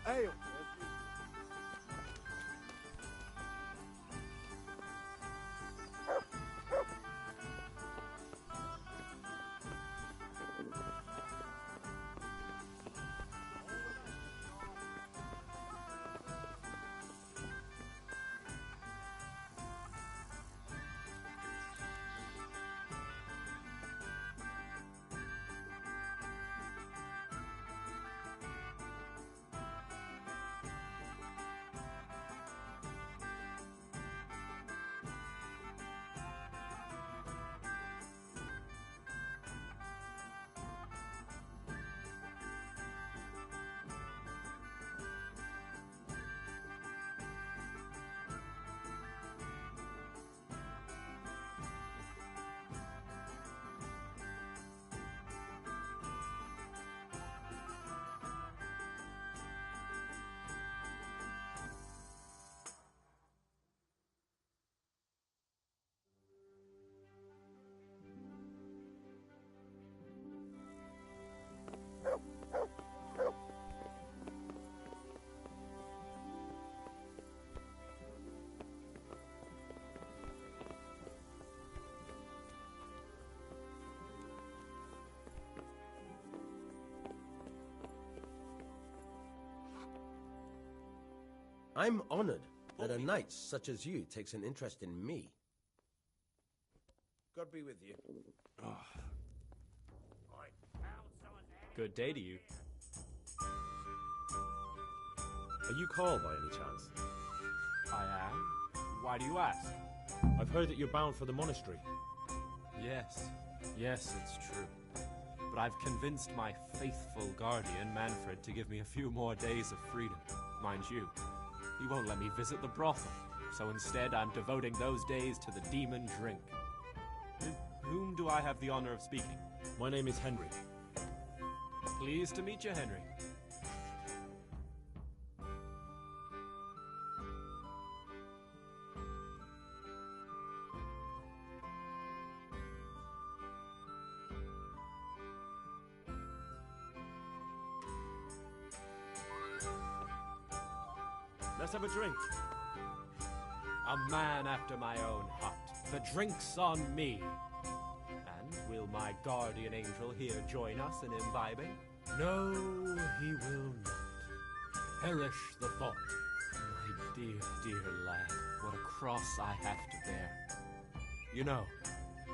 Ale. I'm honored that a knight such as you takes an interest in me. God be with you. Oh. Good day to you. Are you Carl by any chance? I am. Why do you ask? I've heard that you're bound for the monastery. Yes, it's true. But I've convinced my faithful guardian, Manfred, to give me a few more days of freedom. Mind you, he won't let me visit the brothel, so instead I'm devoting those days to the demon drink. With whom do I have the honor of speaking? My name is Henry. Pleased to meet you, Henry. Let's have a drink. A man after my own heart. The drink's on me. And will my guardian angel here join us in imbibing? No, he will not. Perish the thought. My dear, dear lad, what a cross I have to bear. You know,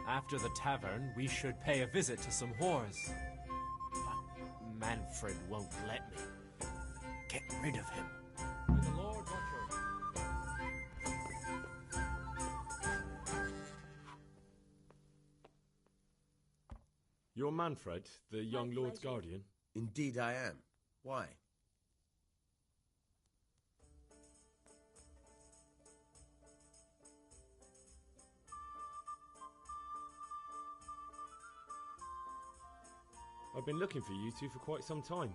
after the tavern, we should pay a visit to some whores. But Manfred won't let me. Get rid of him. May the Lord watch over you. You're Manfred, the young lord's guardian? Indeed I am. Why? I've been looking for you two for quite some time.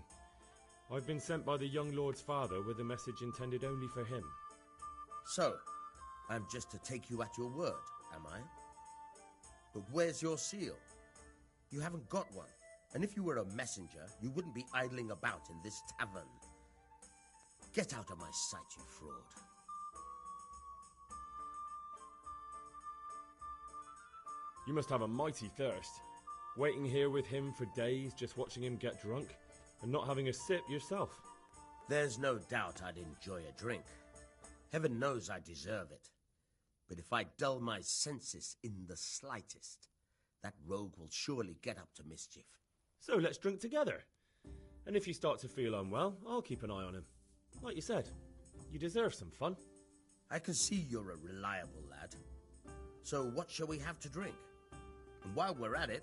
I've been sent by the young lord's father with a message intended only for him. So, I'm just to take you at your word, am I? But where's your seal? You haven't got one. And if you were a messenger, you wouldn't be idling about in this tavern. Get out of my sight, you fraud. You must have a mighty thirst. Waiting here with him for days, just watching him get drunk, and not having a sip yourself. There's no doubt I'd enjoy a drink. Heaven knows I deserve it. But if I dull my senses in the slightest, that rogue will surely get up to mischief. So let's drink together. And if you start to feel unwell, I'll keep an eye on him. Like you said, you deserve some fun. I can see you're a reliable lad. So what shall we have to drink? And while we're at it,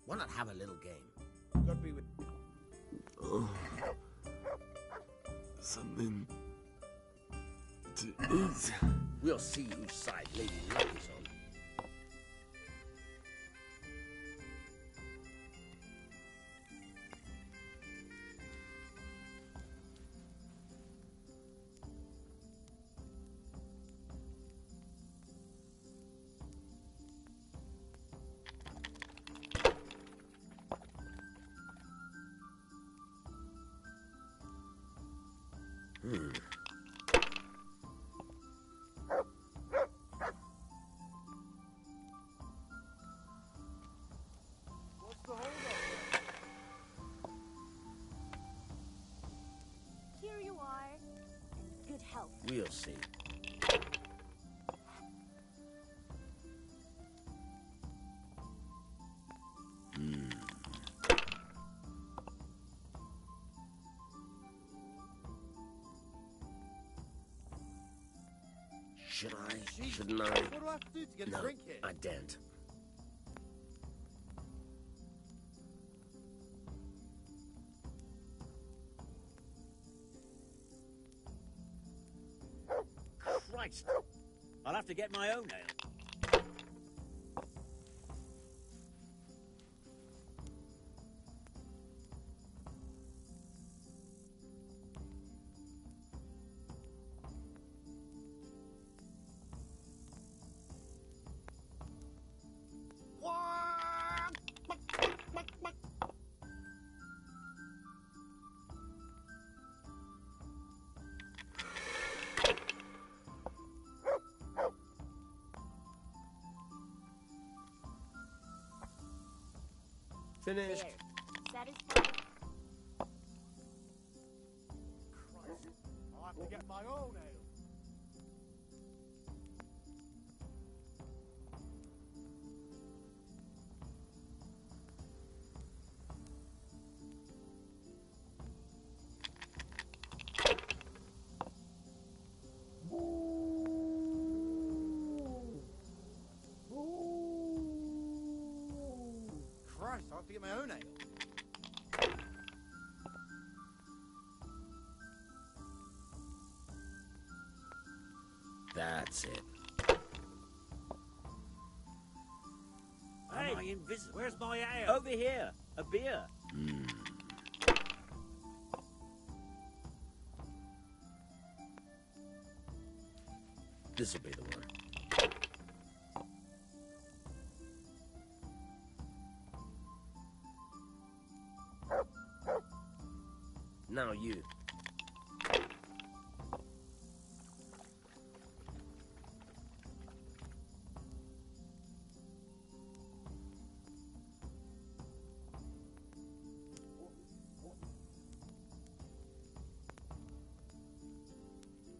why not have a little game? God be with... Oh, something to eat. We'll see whose side Lady Luck is on. What's the holdup? Here you are. Good health. We'll see. Should I? Shouldn't I? What do I have to do to get No, a drink here? I daren't. Christ! I'll have to get my own ale. Finished. There. Satisfied? Christ. I'll have to get my own ale. Christ, I'll have to get my own ale. That's it. Hey, am I invisible? Where's my ale? Over here. A beer. This'll be the one. Now you.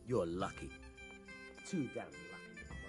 You're lucky. Too damn lucky to find.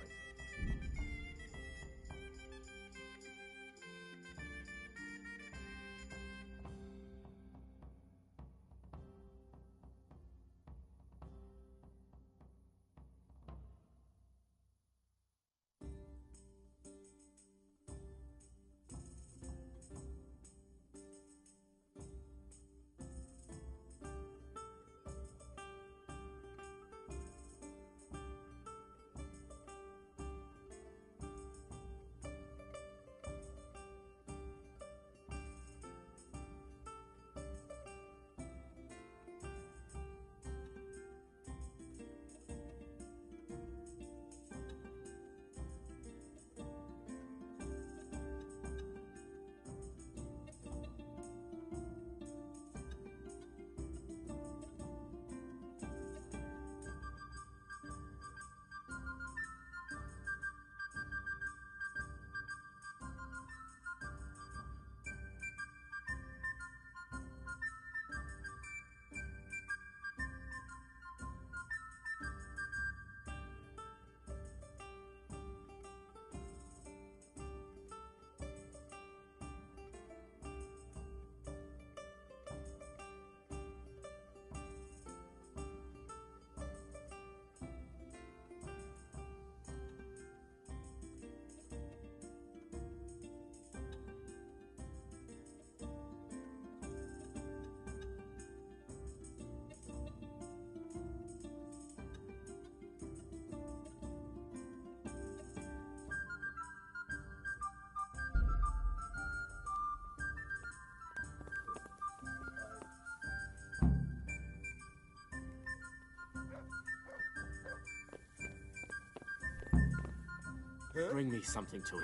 Bring me something to eat.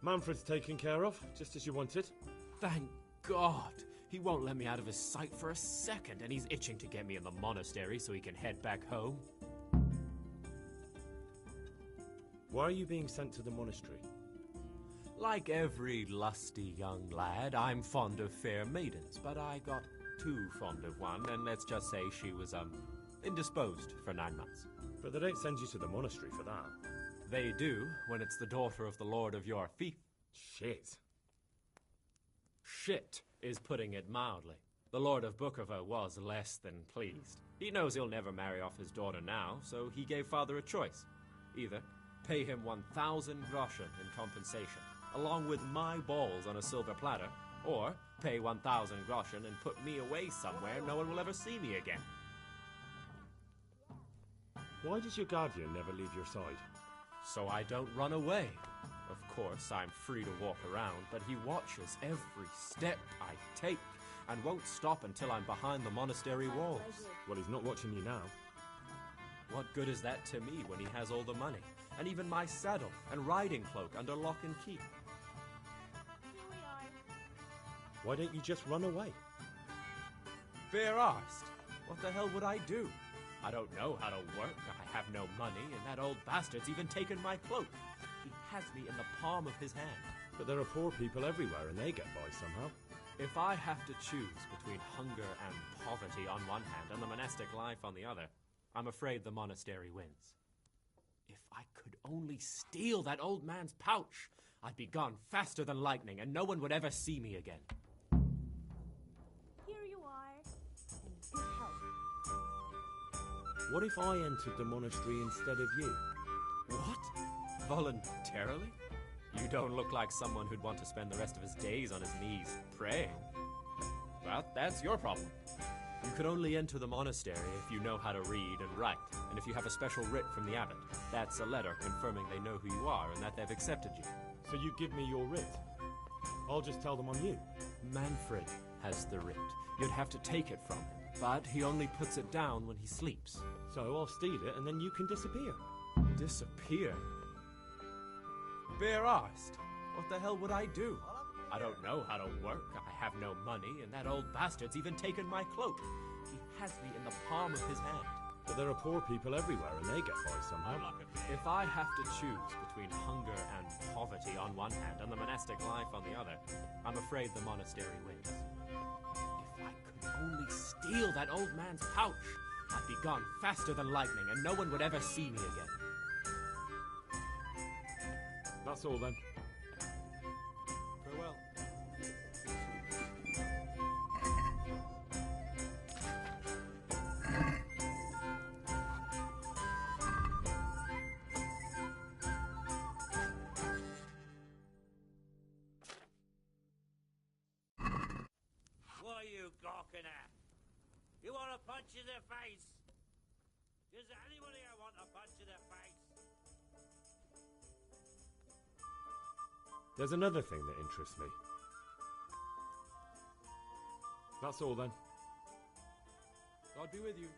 Manfred's taken care of, just as you wanted. Thank God. He won't let me out of his sight for a second, and he's itching to get me in the monastery so he can head back home. Why are you being sent to the monastery? Like every lusty young lad, I'm fond of fair maidens, but I got too fond of one, and let's just say she was, indisposed for 9 months. But they don't send you to the monastery for that. They do, when it's the daughter of the lord of your fief. Shit. Shit is putting it mildly. The Lord of Bukovo was less than pleased. He knows he'll never marry off his daughter now, so he gave father a choice. Either pay him 1,000 groschen in compensation, along with my balls on a silver platter, or pay 1,000 groschen and put me away somewhere no one will ever see me again. Why does your guardian never leave your side? So I don't run away. Of course, I'm free to walk around, but he watches every step I take and won't stop until I'm behind the monastery walls. Well, he's not watching you now. What good is that to me when he has all the money, and even my saddle and riding cloak under lock and key? Here we are. Why don't you just run away? Fair asked. What the hell would I do? I don't know how to work, I have no money, and that old bastard's even taken my cloak. He has me in the palm of his hand. But there are poor people everywhere and they get by somehow. If I have to choose between hunger and poverty on one hand and the monastic life on the other, I'm afraid the monastery wins. If I could only steal that old man's pouch, I'd be gone faster than lightning and no one would ever see me again. Here you are. And good health. What if I entered the monastery instead of you? What? Voluntarily? You don't look like someone who'd want to spend the rest of his days on his knees praying. Well, that's your problem. You can only enter the monastery if you know how to read and write, and if you have a special writ from the abbot. That's a letter confirming they know who you are and that they've accepted you. So you give me your writ? I'll just tell them I'm you. Manfred has the writ. You'd have to take it from him, but he only puts it down when he sleeps. So I'll steal it and then you can disappear. Disappear? Bare arsed. What the hell would I do? I don't know how to work, I have no money, and that old bastard's even taken my cloak. He has me in the palm of his hand. But there are poor people everywhere and they get by somehow. If I have to choose between hunger and poverty on one hand and the monastic life on the other, I'm afraid the monastery wins. If I could only steal that old man's pouch, I'd be gone faster than lightning and no one would ever see me again. That's all then. Farewell. What are you gawking at? You want a punch in the face? Is there anybody here want a punch in the face? There's another thing that interests me. That's all then. God be with you.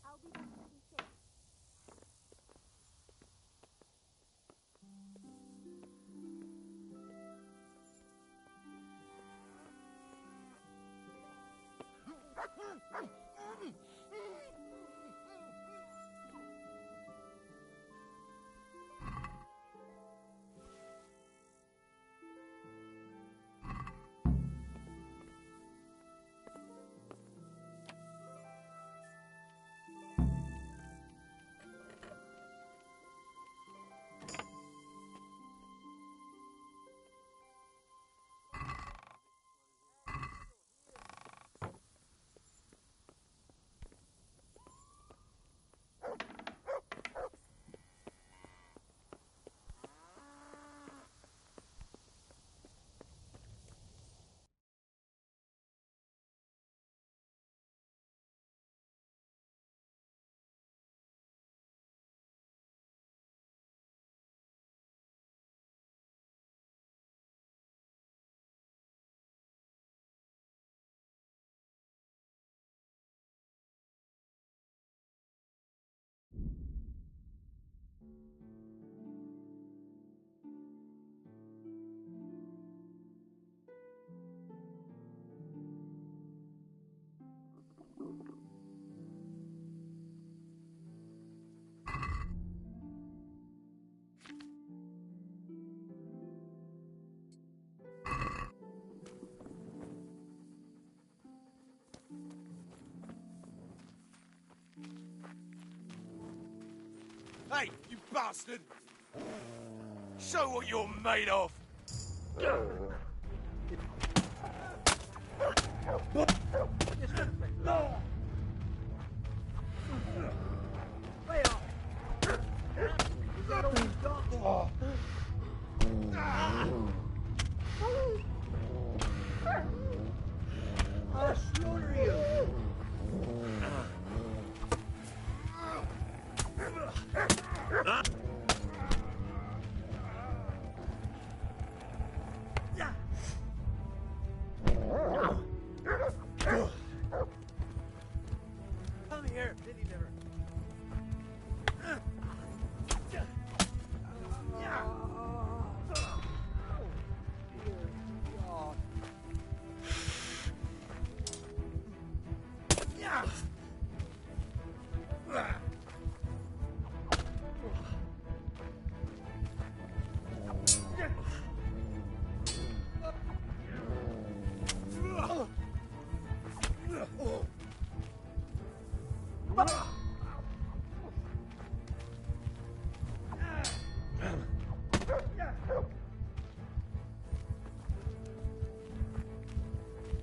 I'll be back pretty soon. Hey, you bastard! Show what you're made of! I'll slaughter you! Come here, pity liver.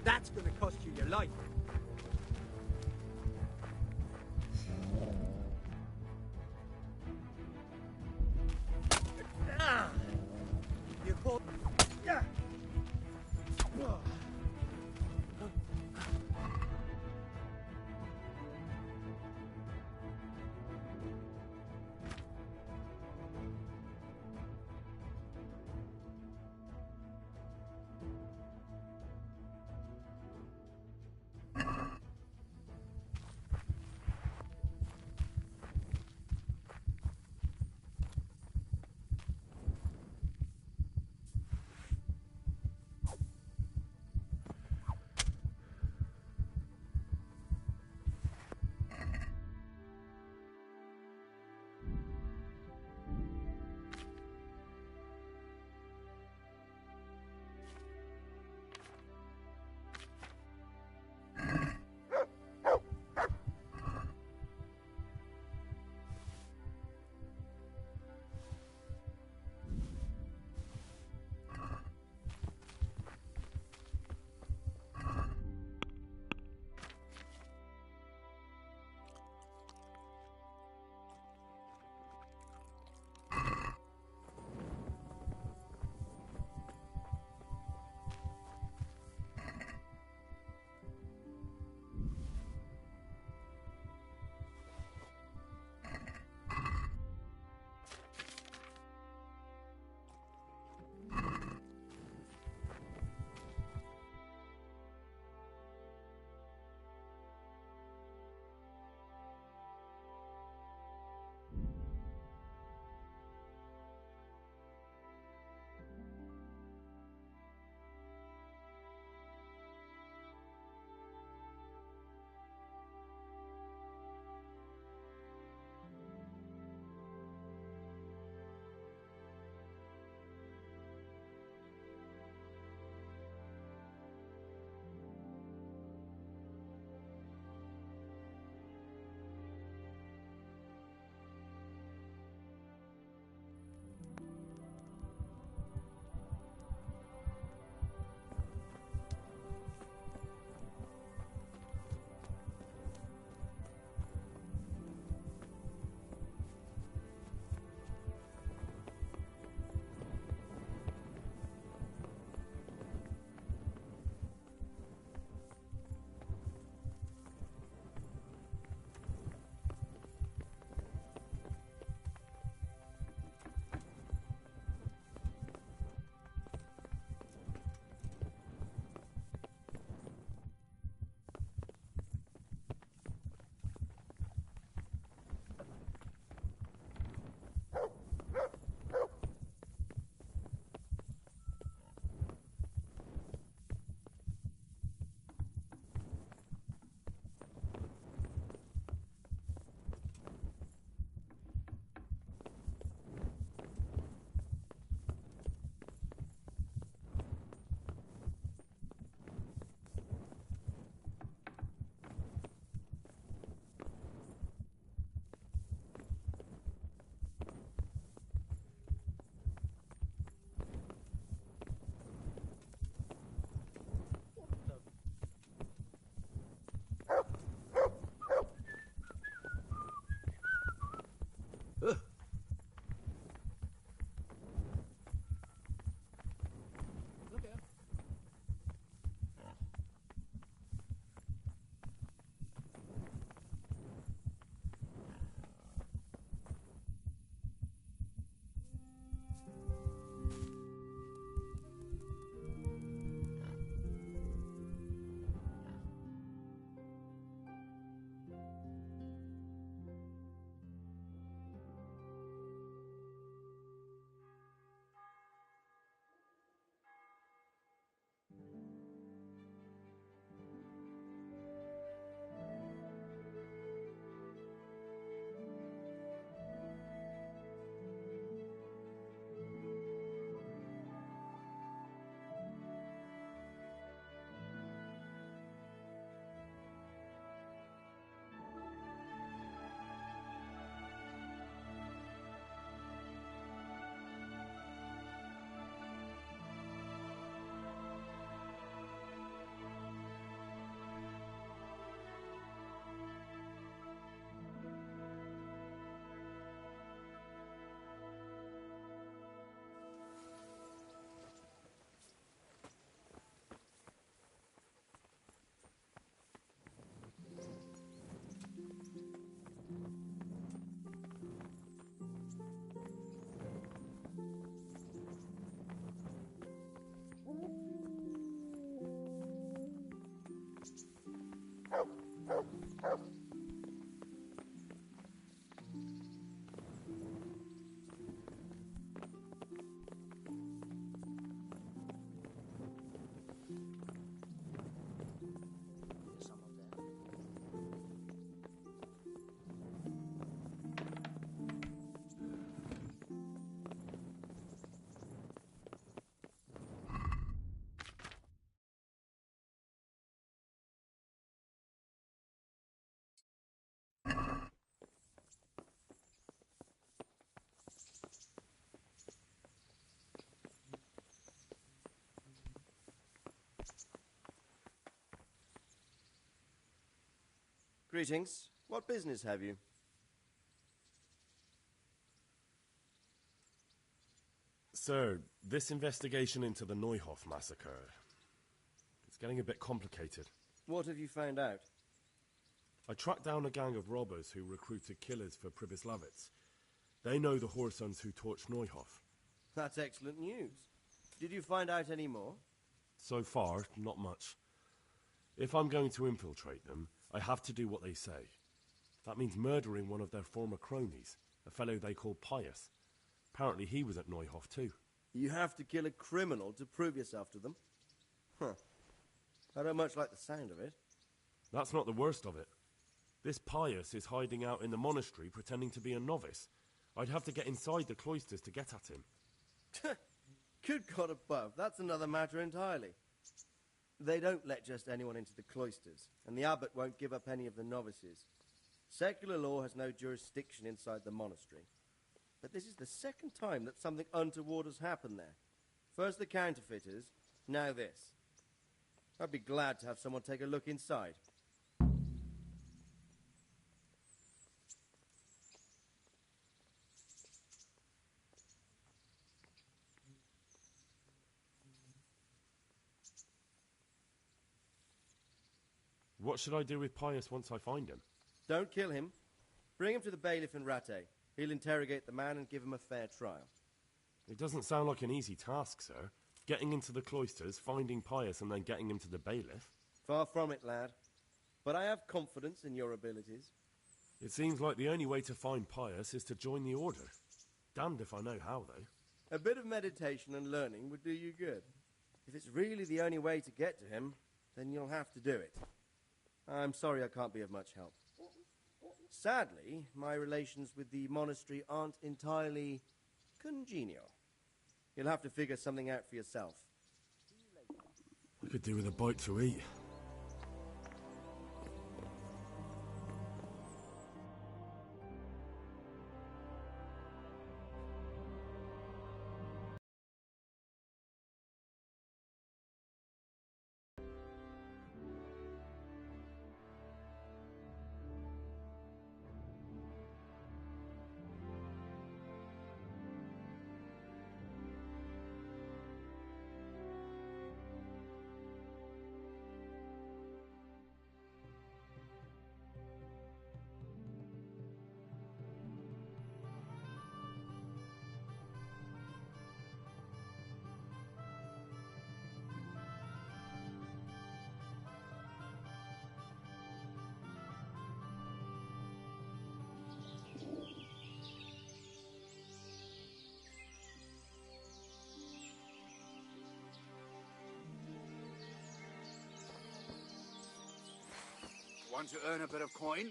That's gonna cost you your life. You pull. Greetings. What business have you? Sir, this investigation into the Neuhoff massacre, it's getting a bit complicated. What have you found out? I tracked down a gang of robbers who recruited killers for Pribyslavitz. They know the whoresons who torched Neuhoff. That's excellent news. Did you find out any more? So far, not much. If I'm going to infiltrate them, I have to do what they say. That means murdering one of their former cronies, a fellow they call Pius. Apparently he was at Neuhoff too. You have to kill a criminal to prove yourself to them? Huh. I don't much like the sound of it. That's not the worst of it. This Pius is hiding out in the monastery pretending to be a novice. I'd have to get inside the cloisters to get at him. Good God above, that's another matter entirely. They don't let just anyone into the cloisters, and the abbot won't give up any of the novices. Secular law has no jurisdiction inside the monastery. But this is the second time that something untoward has happened there. First the counterfeiters, now this. I'd be glad to have someone take a look inside. What should I do with Pius once I find him? Don't kill him. Bring him to the bailiff in Rattay. He'll interrogate the man and give him a fair trial. It doesn't sound like an easy task, sir. Getting into the cloisters, finding Pius, and then getting him to the bailiff. Far from it, lad. But I have confidence in your abilities. It seems like the only way to find Pius is to join the order. Damned if I know how, though. A bit of meditation and learning would do you good. If it's really the only way to get to him, then you'll have to do it. I'm sorry I can't be of much help. Sadly, my relations with the monastery aren't entirely congenial. You'll have to figure something out for yourself. I could do with a bite to eat. Want to earn a bit of coin?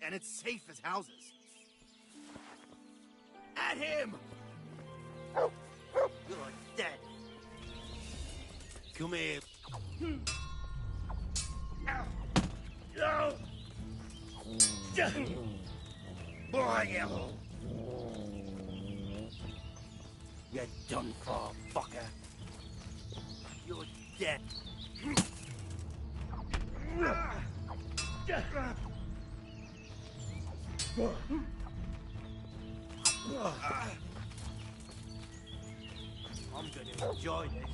And it's safe as houses. At him! You're dead. Come here. No! Boy, you! You're done for, fucker. You're dead. I'm gonna enjoy this.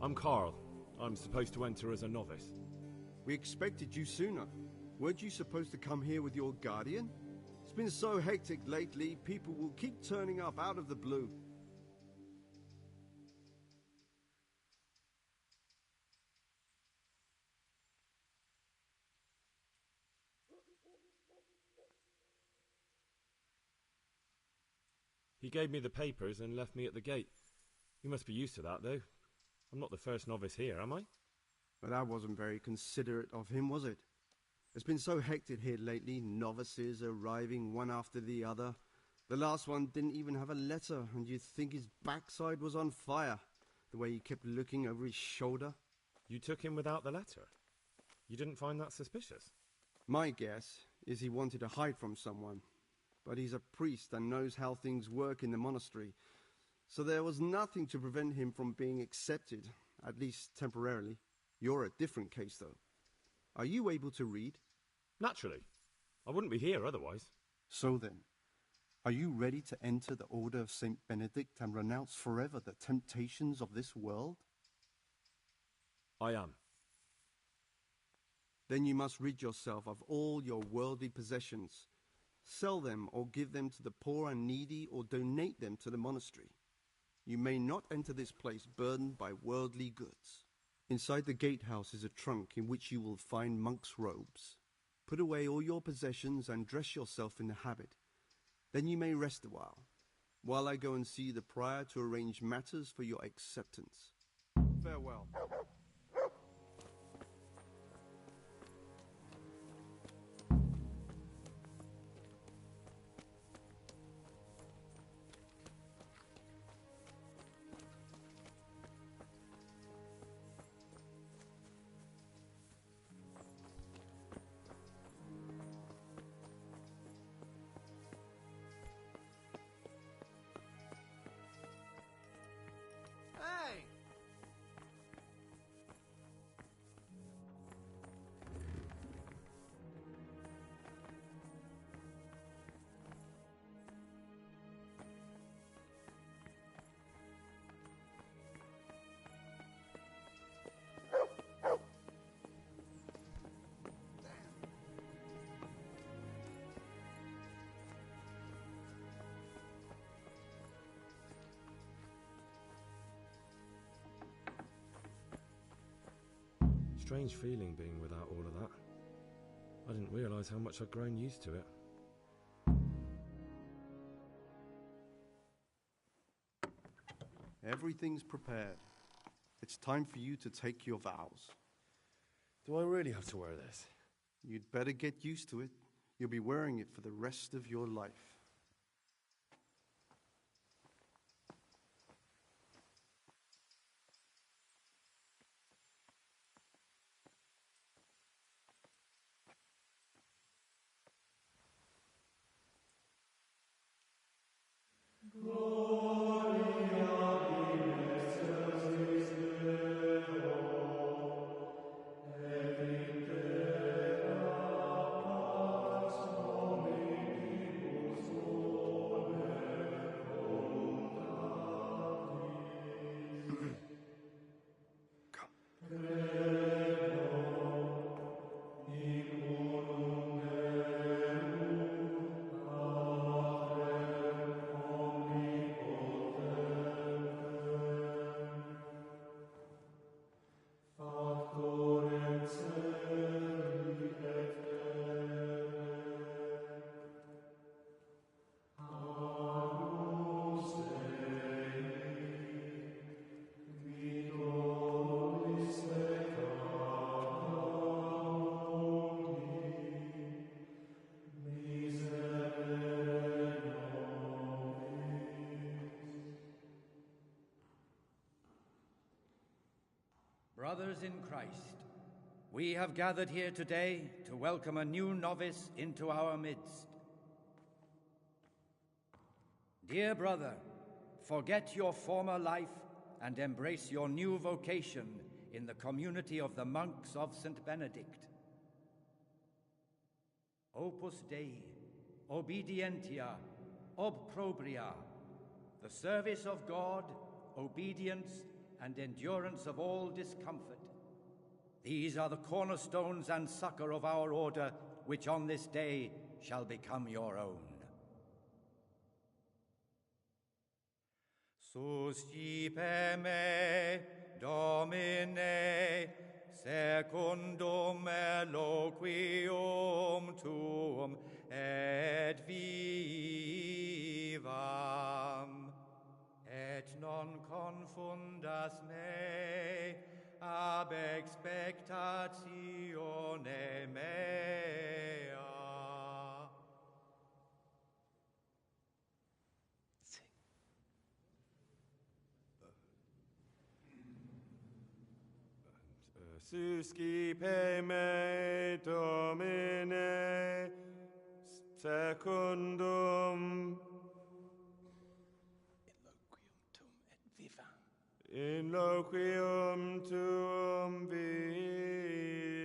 I'm Carl. I'm supposed to enter as a novice. We expected you sooner. Weren't you supposed to come here with your guardian? It's been so hectic lately, people will keep turning up out of the blue. He gave me the papers and left me at the gate. You must be used to that, though. I'm not the first novice here, am I? But that wasn't very considerate of him, was it? It's been so hectic here lately, novices arriving one after the other. The last one didn't even have a letter, and you'd think his backside was on fire, the way he kept looking over his shoulder. You took him without the letter? You didn't find that suspicious? My guess is he wanted to hide from someone. But he's a priest and knows how things work in the monastery, so there was nothing to prevent him from being accepted, at least temporarily. You're a different case, though. Are you able to read? Naturally. I wouldn't be here otherwise. So then, are you ready to enter the Order of St. Benedict and renounce forever the temptations of this world? I am. Then you must rid yourself of all your worldly possessions. Sell them or give them to the poor and needy or donate them to the monastery. You may not enter this place burdened by worldly goods. Inside the gatehouse is a trunk in which you will find monk's robes. Put away all your possessions and dress yourself in the habit. Then you may rest a while I go and see the prior to arrange matters for your acceptance. Farewell. Hey! Strange feeling being without all of that. I didn't realise how much I'd grown used to it. Everything's prepared. It's time for you to take your vows. Do I really have to wear this? You'd better get used to it. You'll be wearing it for the rest of your life. Brothers in Christ, we have gathered here today to welcome a new novice into our midst. Dear brother, forget your former life and embrace your new vocation in the community of the monks of St. Benedict. Opus Dei, obedientia, ob probria, the service of God, obedience, and endurance of all discomfort. These are the cornerstones and succor of our order, which on this day shall become your own. Suscipe me, Domine, secundum eloquium tuum et vivam, et non confundas me ab expectatione mea. Suscipe me, Domine, secundum in loquium tuum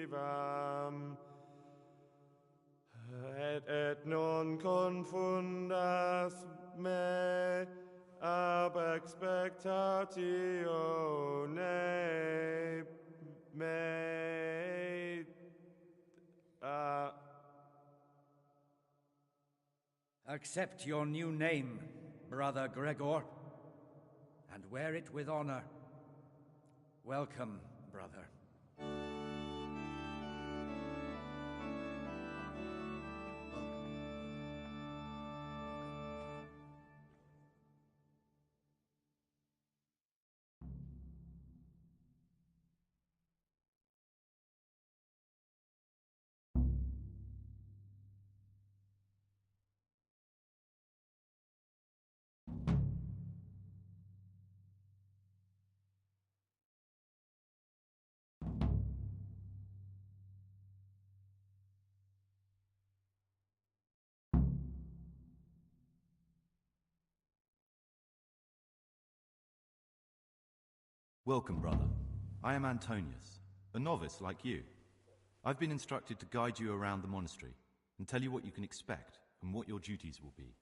vivam, et non confundas me ab expectatione mea. Accept your new name, Brother Gregor, and wear it with honor. Welcome, brother. Welcome, brother. I am Antonius, a novice like you. I've been instructed to guide you around the monastery and tell you what you can expect and what your duties will be.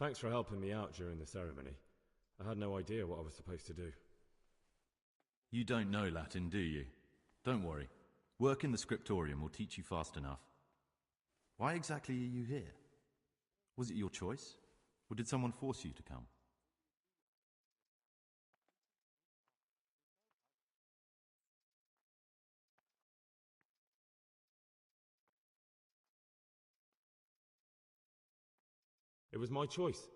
Thanks for helping me out during the ceremony. I had no idea what I was supposed to do. You don't know Latin, do you? Don't worry. Work in the scriptorium will teach you fast enough. Why exactly are you here? Was it your choice, or did someone force you to come? It was my choice.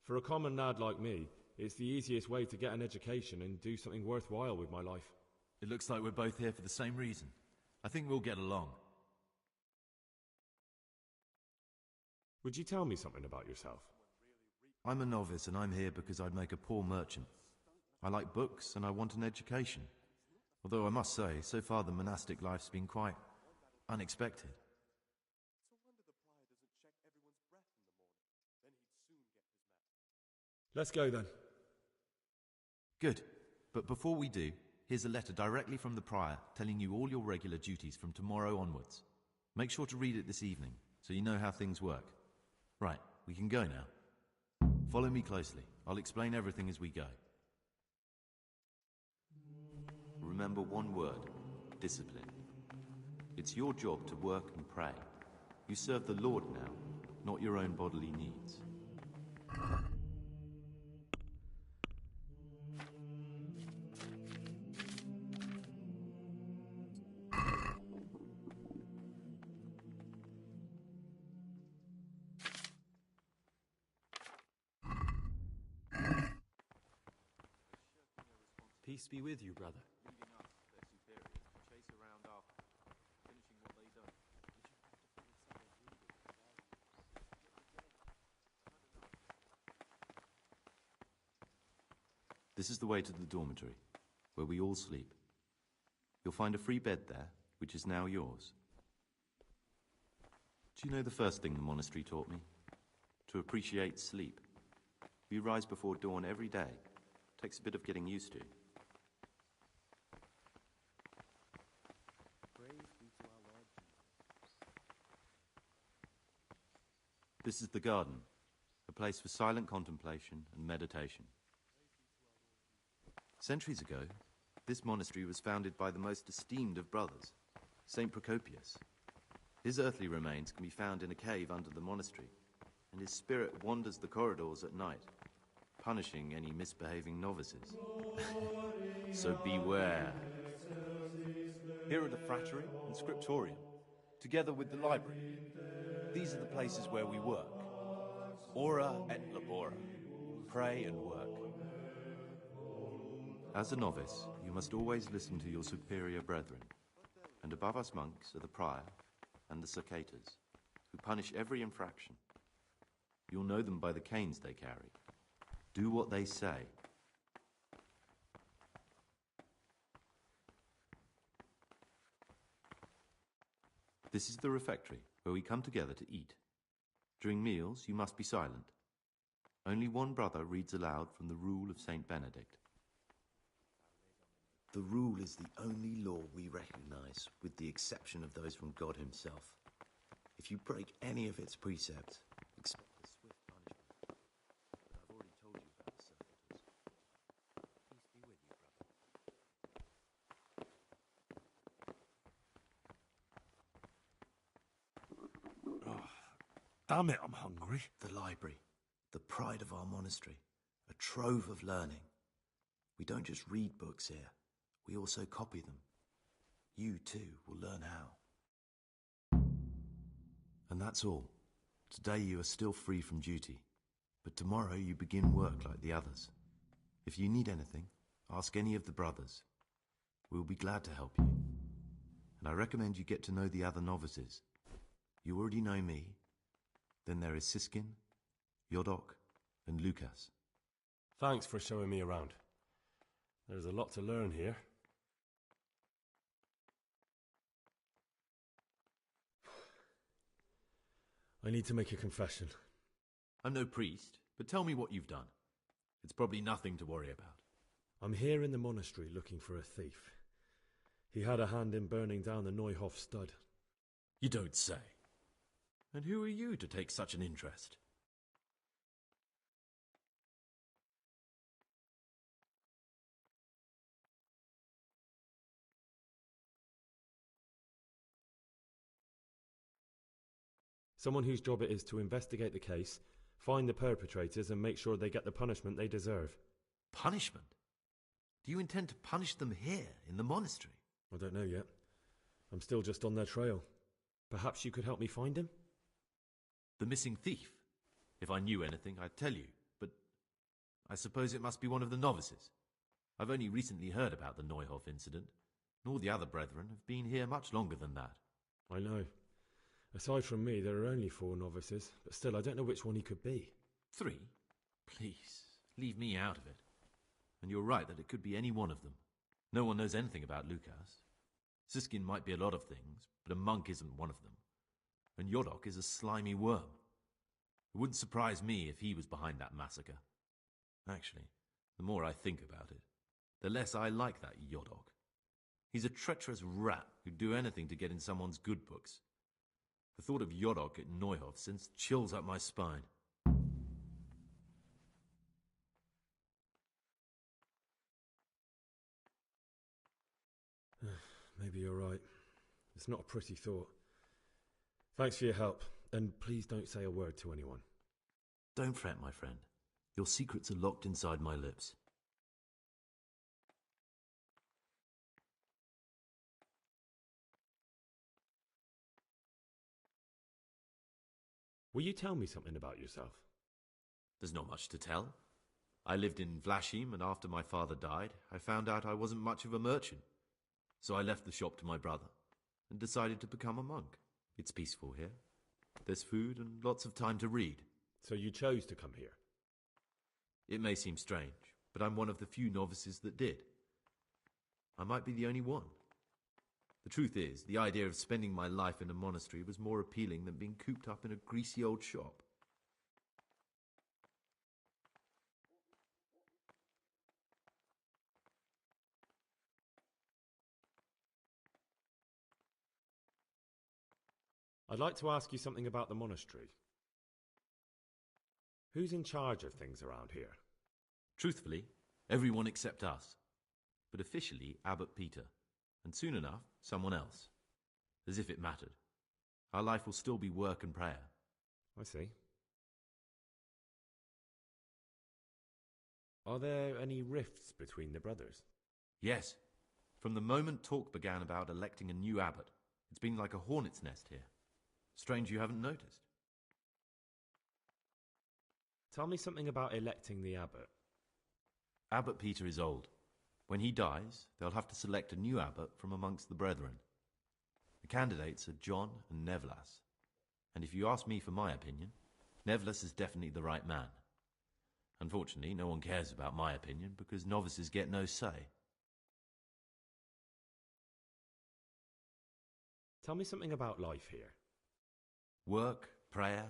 For a common lad like me, it's the easiest way to get an education and do something worthwhile with my life. It looks like we're both here for the same reason. I think we'll get along. Would you tell me something about yourself? I'm a novice and I'm here because I'd make a poor merchant. I like books and I want an education. Although I must say, so far the monastic life's been quite unexpected. Let's go then. Good. But before we do, here's a letter directly from the prior telling you all your regular duties from tomorrow onwards. Make sure to read it this evening so you know how things work. Right, we can go now. Follow me closely. I'll explain everything as we go. Remember one word: discipline. It's your job to work and pray. You serve the Lord now, not your own bodily needs. Peace be with you, brother. This is the way to the dormitory, where we all sleep. You'll find a free bed there, which is now yours. Do you know the first thing the monastery taught me? To appreciate sleep. We rise before dawn every day. Takes a bit of getting used to. This is the garden, a place for silent contemplation and meditation. Centuries ago, this monastery was founded by the most esteemed of brothers, Saint Procopius. His earthly remains can be found in a cave under the monastery, and his spirit wanders the corridors at night, punishing any misbehaving novices. So beware. Here are the frattery and scriptorium, together with the library. These are the places where we work. Ora et labora. Pray and work. As a novice, you must always listen to your superior brethren, and above us monks are the prior and the cicatas, who punish every infraction. You'll know them by the canes they carry. Do what they say. This is the refectory, where we come together to eat. During meals, you must be silent. Only one brother reads aloud from the Rule of Saint Benedict. The rule is the only law we recognize, with the exception of those from God himself. If you break any of its precepts, expect a swift punishment. But I've already told you about the servitors. Peace be with you, brother. Oh, damn it, I'm hungry. The library, the pride of our monastery, a trove of learning. We don't just read books here. We also copy them. You, too, will learn how. And that's all. Today you are still free from duty, but tomorrow you begin work like the others. If you need anything, ask any of the brothers. We'll be glad to help you. And I recommend you get to know the other novices. You already know me. Then there is Siskin, Yodok, and Lucas. Thanks for showing me around. There's a lot to learn here. I need to make a confession. I'm no priest, but tell me what you've done. It's probably nothing to worry about. I'm here in the monastery looking for a thief. He had a hand in burning down the Neuhof stud. You don't say. And who are you to take such an interest? Someone whose job it is to investigate the case, find the perpetrators, and make sure they get the punishment they deserve. Punishment? Do you intend to punish them here, in the monastery? I don't know yet. I'm still just on their trail. Perhaps you could help me find him? The missing thief? If I knew anything, I'd tell you, but I suppose it must be one of the novices. I've only recently heard about the Neuhof incident, and all the other brethren have been here much longer than that. I know. Aside from me, there are only 4 novices, but still, I don't know which one he could be. 3? Please, leave me out of it. And you're right that it could be any one of them. No one knows anything about Lucas. Siskin might be a lot of things, but a monk isn't one of them. And Yodok is a slimy worm. It wouldn't surprise me if he was behind that massacre. Actually, the more I think about it, the less I like that Yodok. He's a treacherous rat who'd do anything to get in someone's good books. The thought of Yodok at Neuhof sends chills up my spine. Maybe you're right. It's not a pretty thought. Thanks for your help, and please don't say a word to anyone. Don't fret, my friend. Your secrets are locked inside my lips. Will you tell me something about yourself? There's not much to tell. I lived in Vlashim, and after my father died, I found out I wasn't much of a merchant. So I left the shop to my brother, and decided to become a monk. It's peaceful here. There's food and lots of time to read. So you chose to come here? It may seem strange, but I'm one of the few novices that did. I might be the only one. The truth is, the idea of spending my life in a monastery was more appealing than being cooped up in a greasy old shop. I'd like to ask you something about the monastery. Who's in charge of things around here? Truthfully, everyone except us. But officially, Abbot Peter. And soon enough, someone else. As if it mattered. Our life will still be work and prayer. I see. Are there any rifts between the brothers? Yes. From the moment talk began about electing a new abbot, it's been like a hornet's nest here. Strange you haven't noticed. Tell me something about electing the abbot. Abbot Peter is old. When he dies, they'll have to select a new abbot from amongst the brethren. The candidates are John and Nevlas. And if you ask me for my opinion, Nevlas is definitely the right man. Unfortunately, no one cares about my opinion because novices get no say. Tell me something about life here. Work, prayer,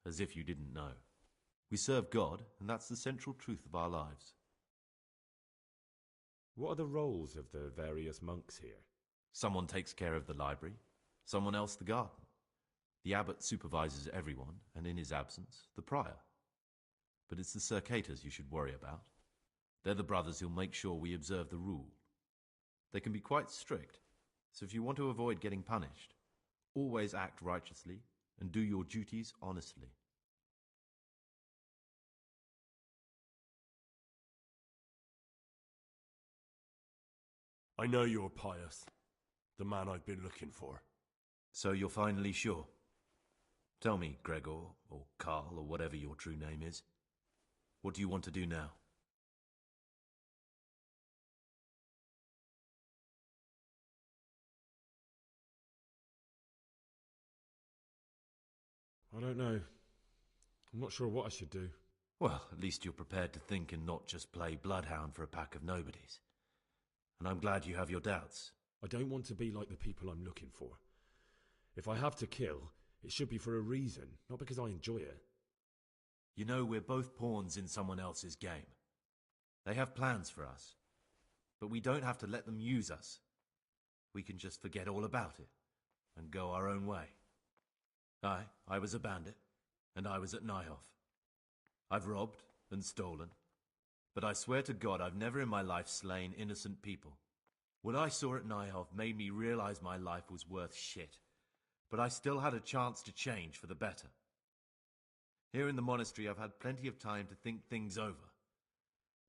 as if you didn't know. We serve God, and that's the central truth of our lives. What are the roles of the various monks here? Someone takes care of the library, someone else the garden. The abbot supervises everyone, and in his absence, the prior. But it's the circators you should worry about. They're the brothers who'll make sure we observe the rule. They can be quite strict, so if you want to avoid getting punished, always act righteously and do your duties honestly. I know you're pious, the man I've been looking for. So you're finally sure? Tell me, Gregor, or Carl, or whatever your true name is. What do you want to do now? I don't know. I'm not sure what I should do. Well, at least you're prepared to think and not just play bloodhound for a pack of nobodies. And I'm glad you have your doubts. I don't want to be like the people I'm looking for. If I have to kill, it should be for a reason, not because I enjoy it. You know, we're both pawns in someone else's game. They have plans for us, but we don't have to let them use us. We can just forget all about it and go our own way. I was a bandit, and I was at Nyhoff. I've robbed and stolen, but I swear to God I've never in my life slain innocent people. What I saw at Nyhoff made me realize my life was worth shit, but I still had a chance to change for the better. Here in the monastery I've had plenty of time to think things over,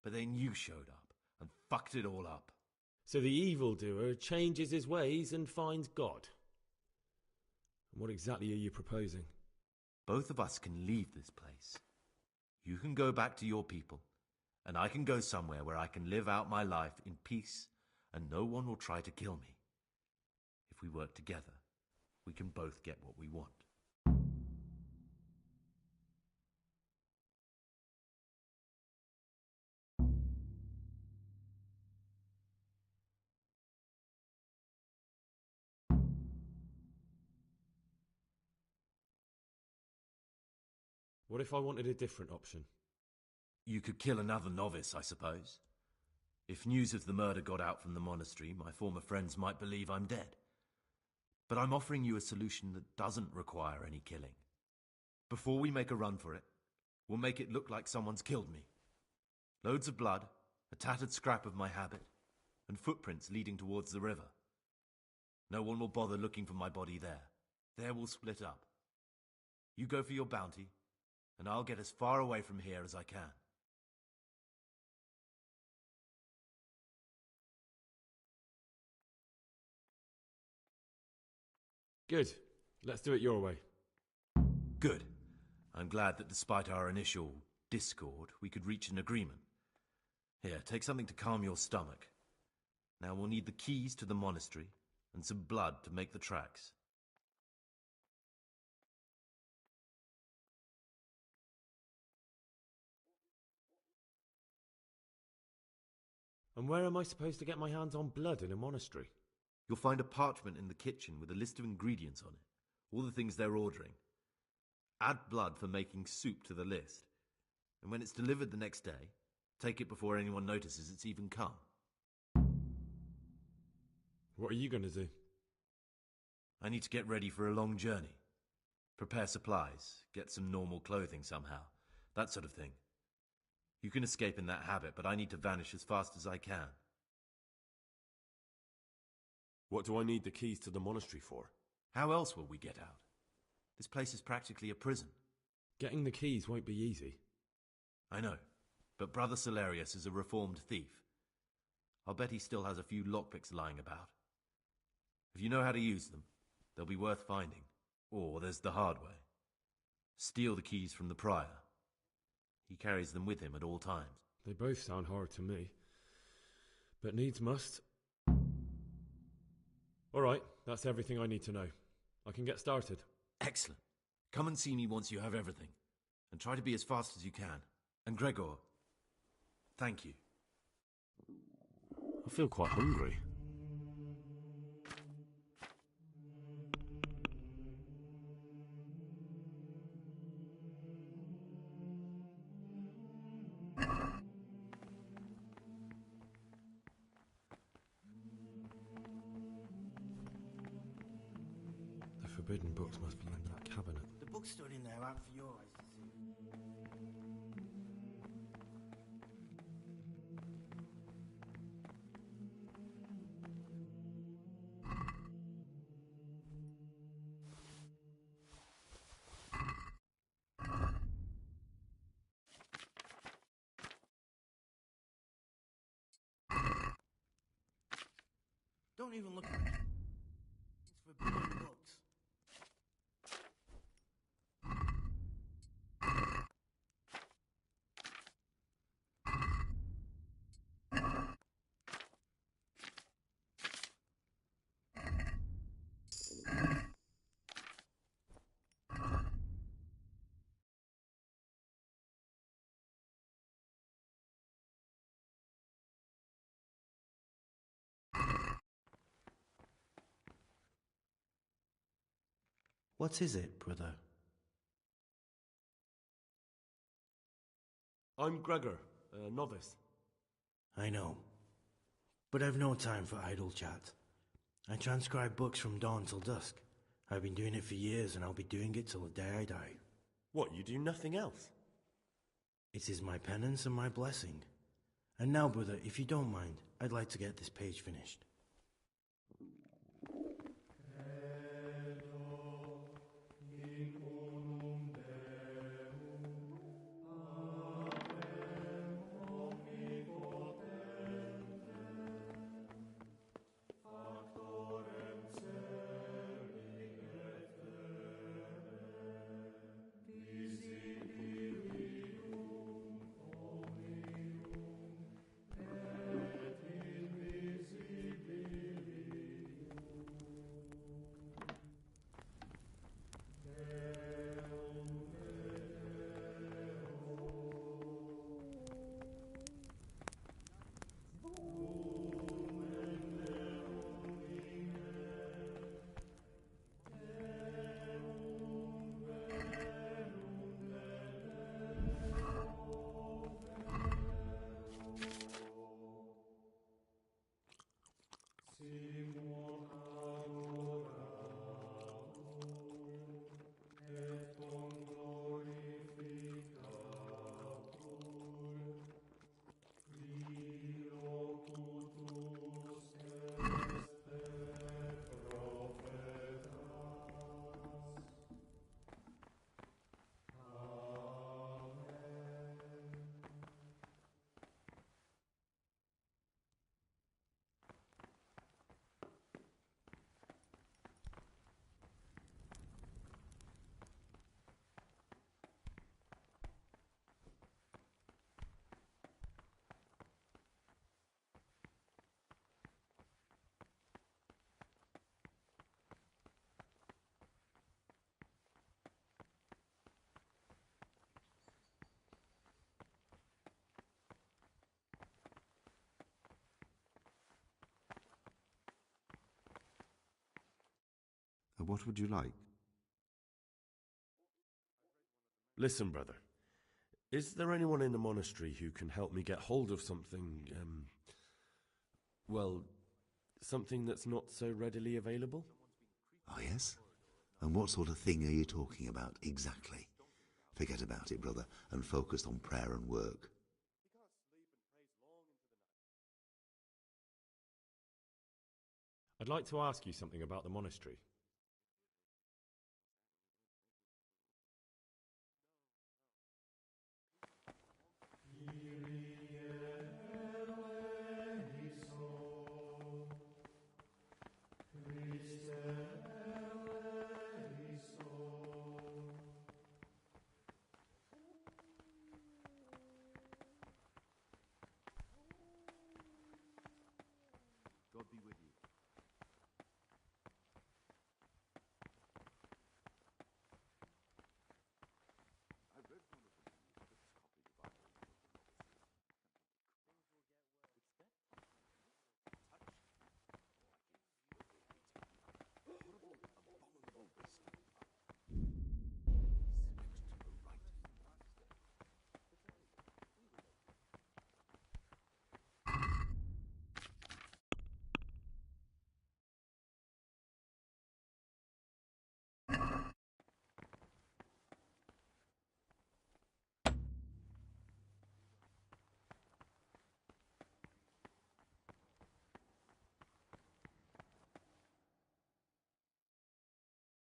but then you showed up and fucked it all up. So the evildoer changes his ways and finds God. And what exactly are you proposing? Both of us can leave this place. You can go back to your people, and I can go somewhere where I can live out my life in peace and no one will try to kill me. If we work together, we can both get what we want. What if I wanted a different option? You could kill another novice, I suppose. If news of the murder got out from the monastery, my former friends might believe I'm dead. But I'm offering you a solution that doesn't require any killing. Before we make a run for it, we'll make it look like someone's killed me. Loads of blood, a tattered scrap of my habit, and footprints leading towards the river. No one will bother looking for my body there. There we'll split up. You go for your bounty, and I'll get as far away from here as I can. Good. Let's do it your way. Good. I'm glad that despite our initial discord, we could reach an agreement. Here, take something to calm your stomach. Now we'll need the keys to the monastery and some blood to make the tracks. And where am I supposed to get my hands on blood in a monastery? You'll find a parchment in the kitchen with a list of ingredients on it, all the things they're ordering. Add blood for making soup to the list, and when it's delivered the next day, take it before anyone notices it's even come. What are you going to do? I need to get ready for a long journey. Prepare supplies, get some normal clothing somehow, that sort of thing. You can escape in that habit, but I need to vanish as fast as I can. What do I need the keys to the monastery for? How else will we get out? This place is practically a prison. Getting the keys won't be easy. I know, but Brother Solarius is a reformed thief. I'll bet he still has a few lockpicks lying about. If you know how to use them, they'll be worth finding. Or there's the hard way. Steal the keys from the prior. He carries them with him at all times. They both sound hard to me. But needs must. All right, that's everything I need to know. I can get started. Excellent. Come and see me once you have everything. And try to be as fast as you can. And Gregor, thank you. I feel quite hungry. The forbidden books must be in that cabinet. The book's stood in there out for your eyes to see. Don't even look at it. It's forbidden books. What is it, brother? I'm Gregor, a novice. I know. But I've no time for idle chat. I transcribe books from dawn till dusk. I've been doing it for years, and I'll be doing it till the day I die. What, you do nothing else? It is my penance and my blessing. And now, brother, if you don't mind, I'd like to get this page finished. What would you like? Listen, brother. Is there anyone in the monastery who can help me get hold of something, well, something that's not so readily available? Oh, yes? And what sort of thing are you talking about exactly? Forget about it, brother, and focus on prayer and work. I'd like to ask you something about the monastery. God be with you. I read one of the manuscripts, copied the Bible.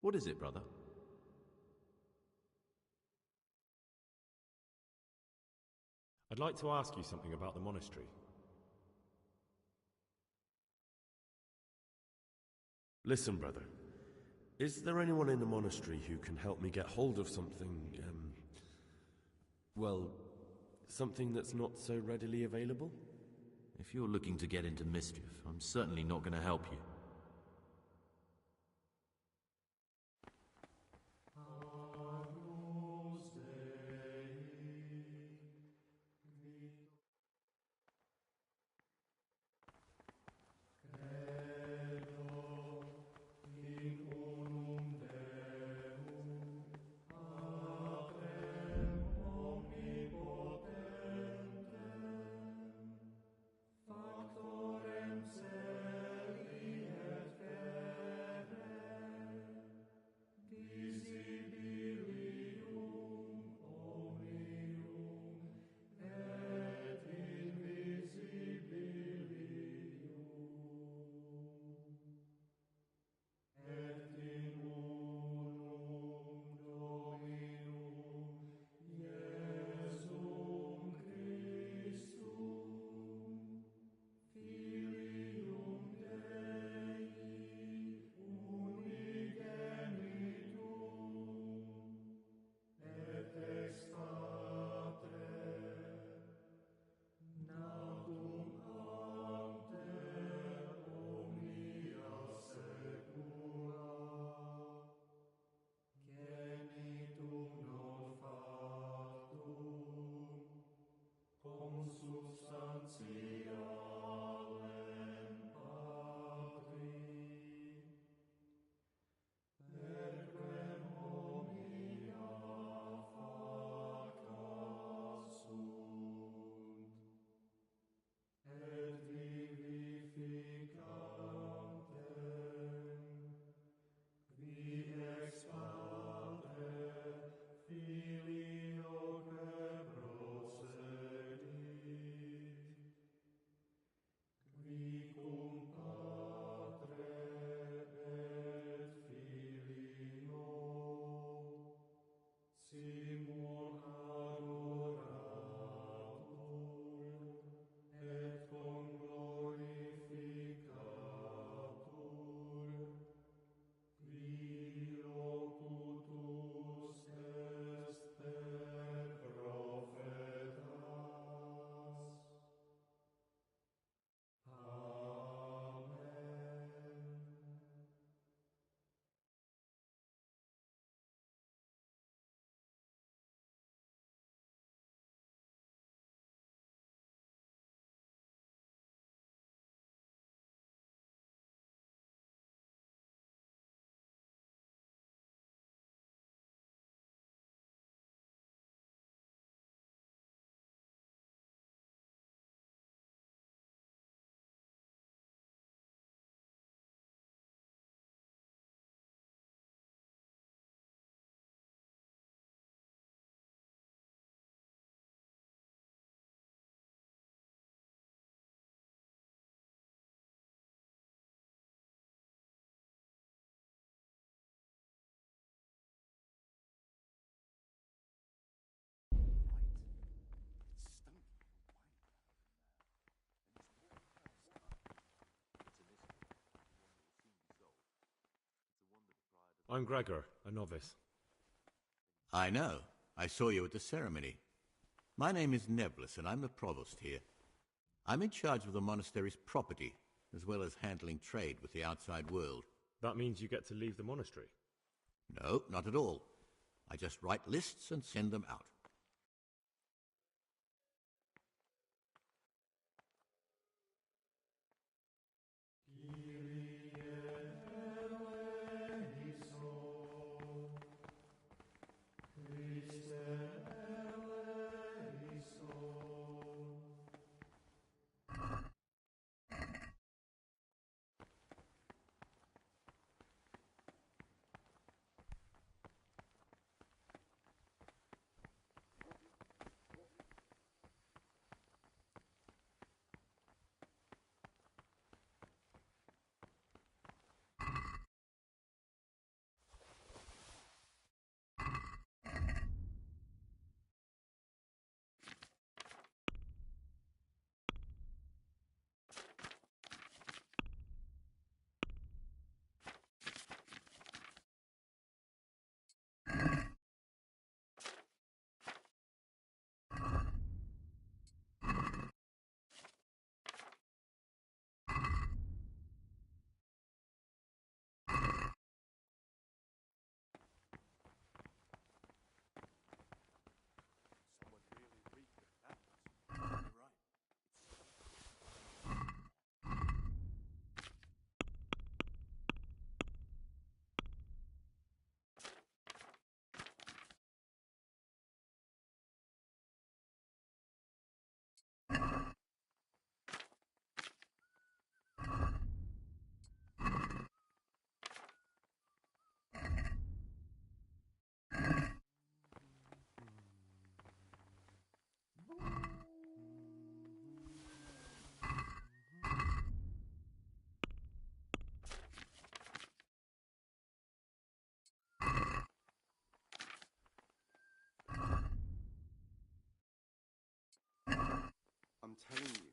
What is it, brother? I'd like to ask you something about the monastery. Listen, brother. Is there anyone in the monastery who can help me get hold of something, well, something that's not so readily available? If you're looking to get into mischief, I'm certainly not going to help you. I'm Gregor, a novice. I know. I saw you at the ceremony. My name is Nebulus, and I'm the provost here. I'm in charge of the monastery's property, as well as handling trade with the outside world. That means you get to leave the monastery? No, not at all. I just write lists and send them out. I'm telling you,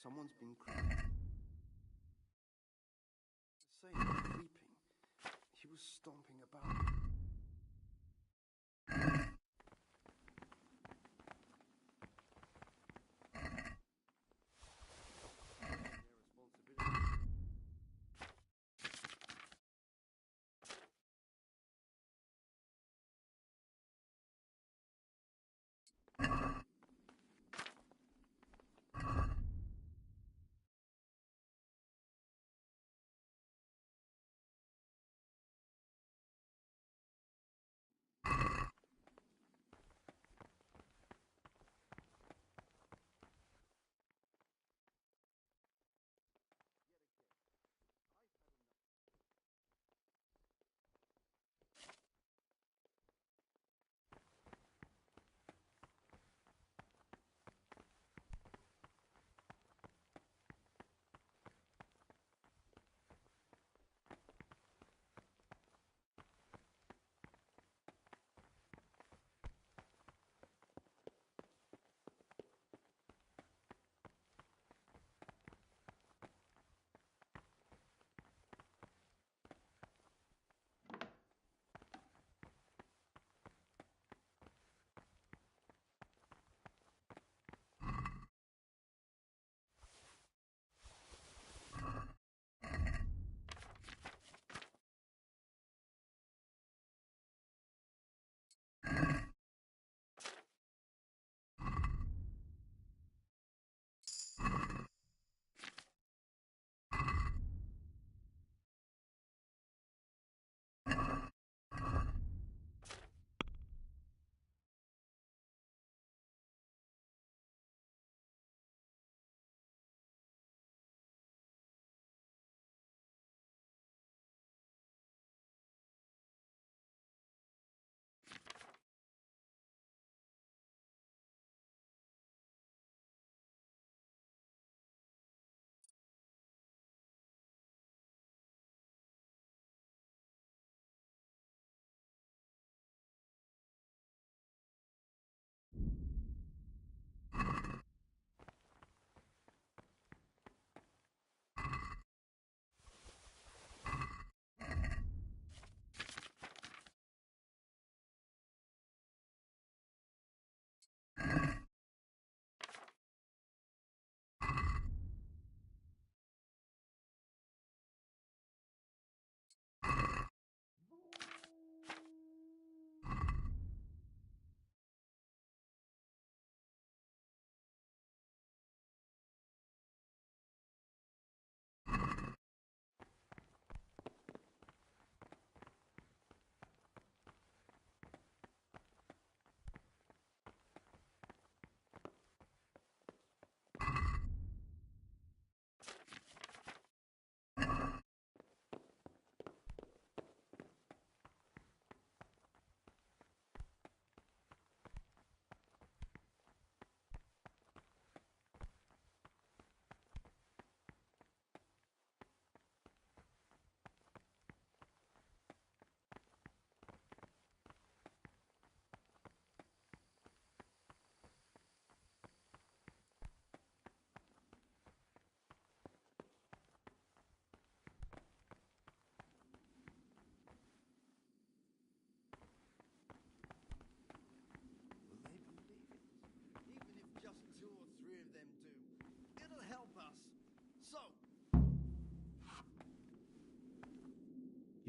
someone's been creeping. Creeping. He was stomping about.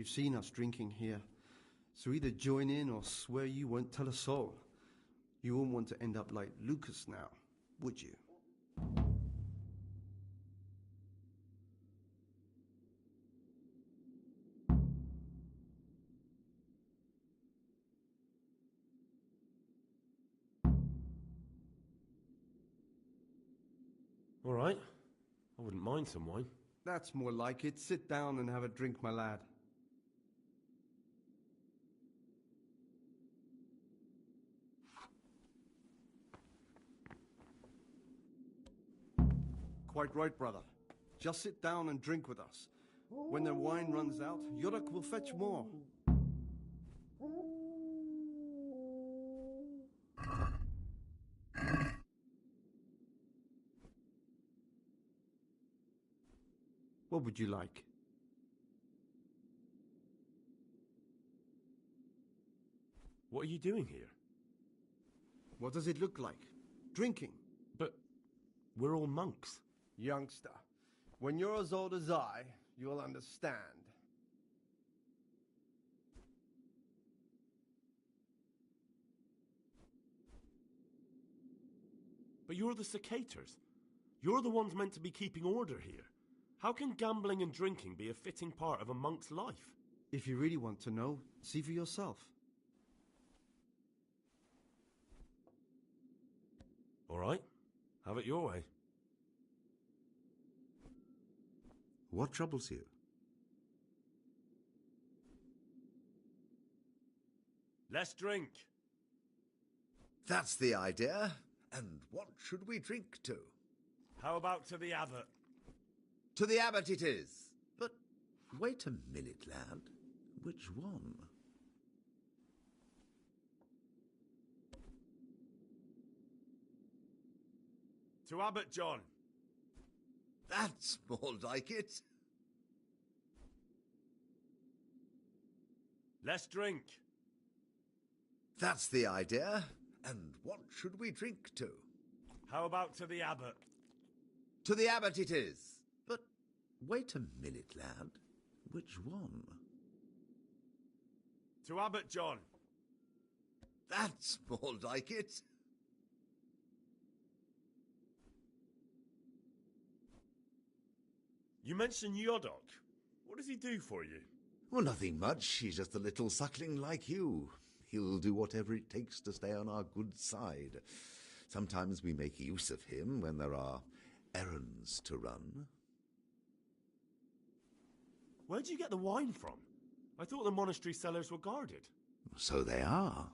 You've seen us drinking here, so either join in or swear you won't tell a soul. You won't want to end up like Lucas now, would you? All right. I wouldn't mind some wine. That's more like it. Sit down and have a drink, my lad. Quite right, brother. Just sit down and drink with us. When the wine runs out, Yodak will fetch more. What would you like? What are you doing here? What does it look like? Drinking. But we're all monks. Youngster, when you're as old as I, you'll understand. But you're the cicators. You're the ones meant to be keeping order here. How can gambling and drinking be a fitting part of a monk's life? If you really want to know, see for yourself. All right. Have it your way. What troubles you? Let's drink. That's the idea. And what should we drink to? How about to the abbot? To the abbot it is. But wait a minute, lad. Which one? To Abbot John. That's more like it. Let's drink. That's the idea. And what should we drink to? How about to the abbot? To the abbot it is. But wait a minute, lad. Which one? To Abbot John. That's more like it. You mentioned Yodok. What does he do for you? Well, nothing much. He's just a little suckling like you. He'll do whatever it takes to stay on our good side. Sometimes we make use of him when there are errands to run. Where'd you get the wine from? I thought the monastery cellars were guarded. So they are.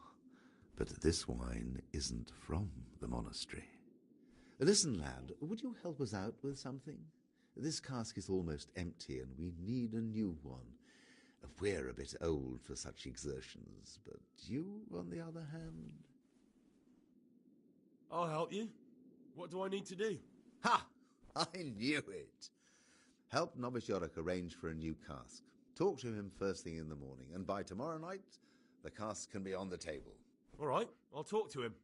But this wine isn't from the monastery. Listen, lad, would you help us out with something? This cask is almost empty and we need a new one. We're a bit old for such exertions, but you, on the other hand... I'll help you. What do I need to do? Ha! I knew it. Help Novice Yorick arrange for a new cask. Talk to him first thing in the morning, and by tomorrow night, the cask can be on the table. All right, I'll talk to him.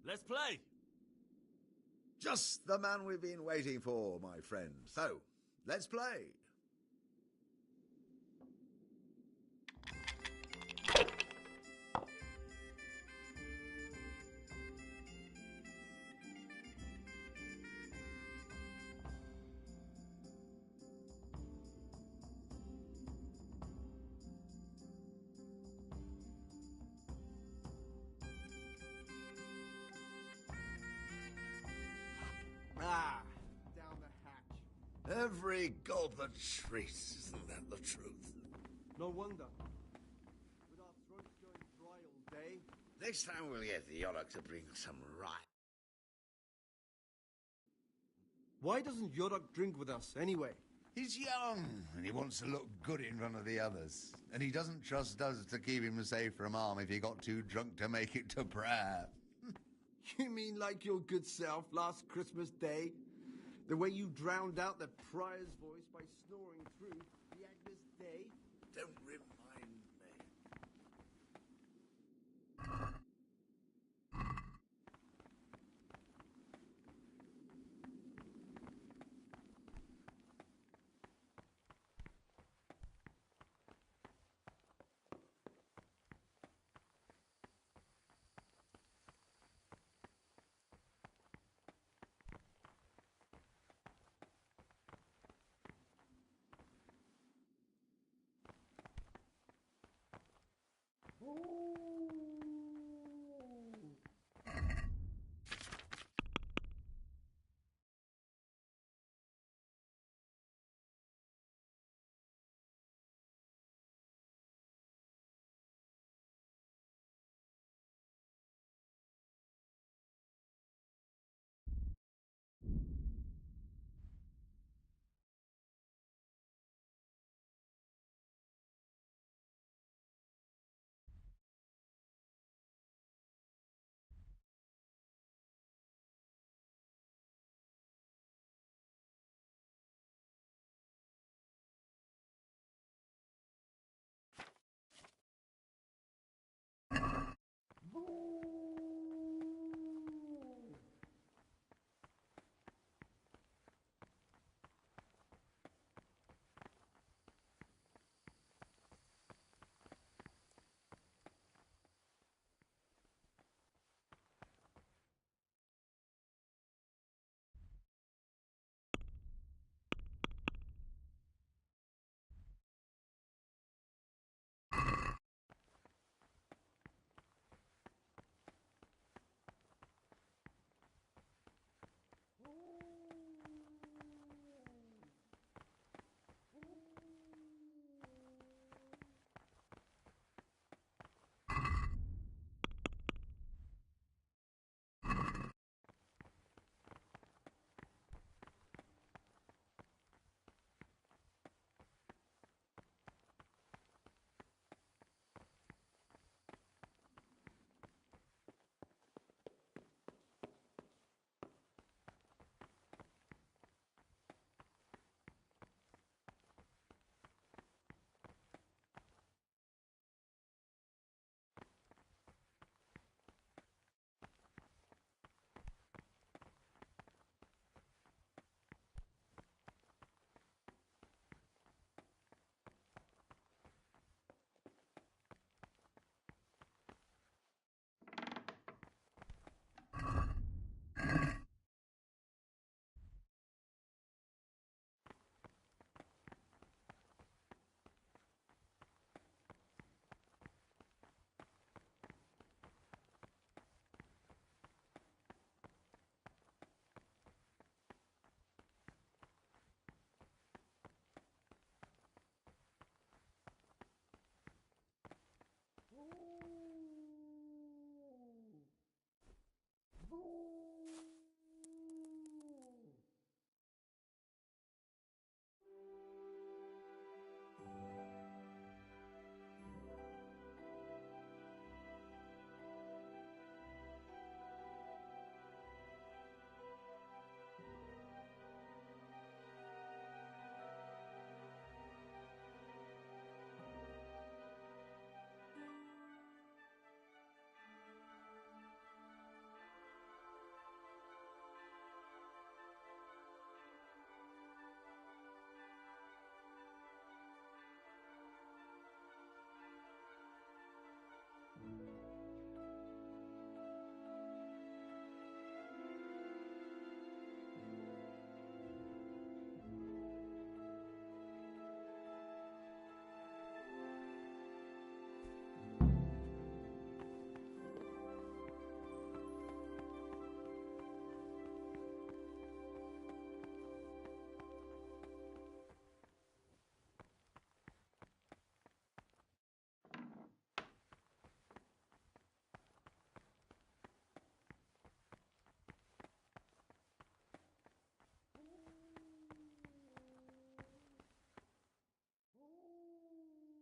Let's play! Just the man we've been waiting for, my friend. So, let's play. Ah, down the hatch. Every gulp a treat, isn't that the truth? No wonder. With our throats going dry all day. Next time we'll get the Yorick to bring some rye. Why doesn't Yodak drink with us, anyway? He's young, and he wants to look good in front of the others. And he doesn't trust us to keep him safe from harm if he got too drunk to make it to prayer. You mean like your good self last Christmas Day? The way you drowned out the prior's voice by snoring through the Agnus Dei? Don't remind me.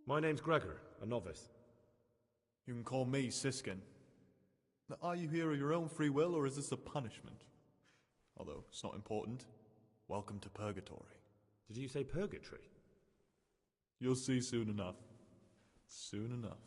My name's Gregor, a novice. You can call me Siskin. Now, are you here of your own free will, or is this a punishment? Although, it's not important. Welcome to Purgatory. Did you say purgatory? You'll see soon enough. Soon enough.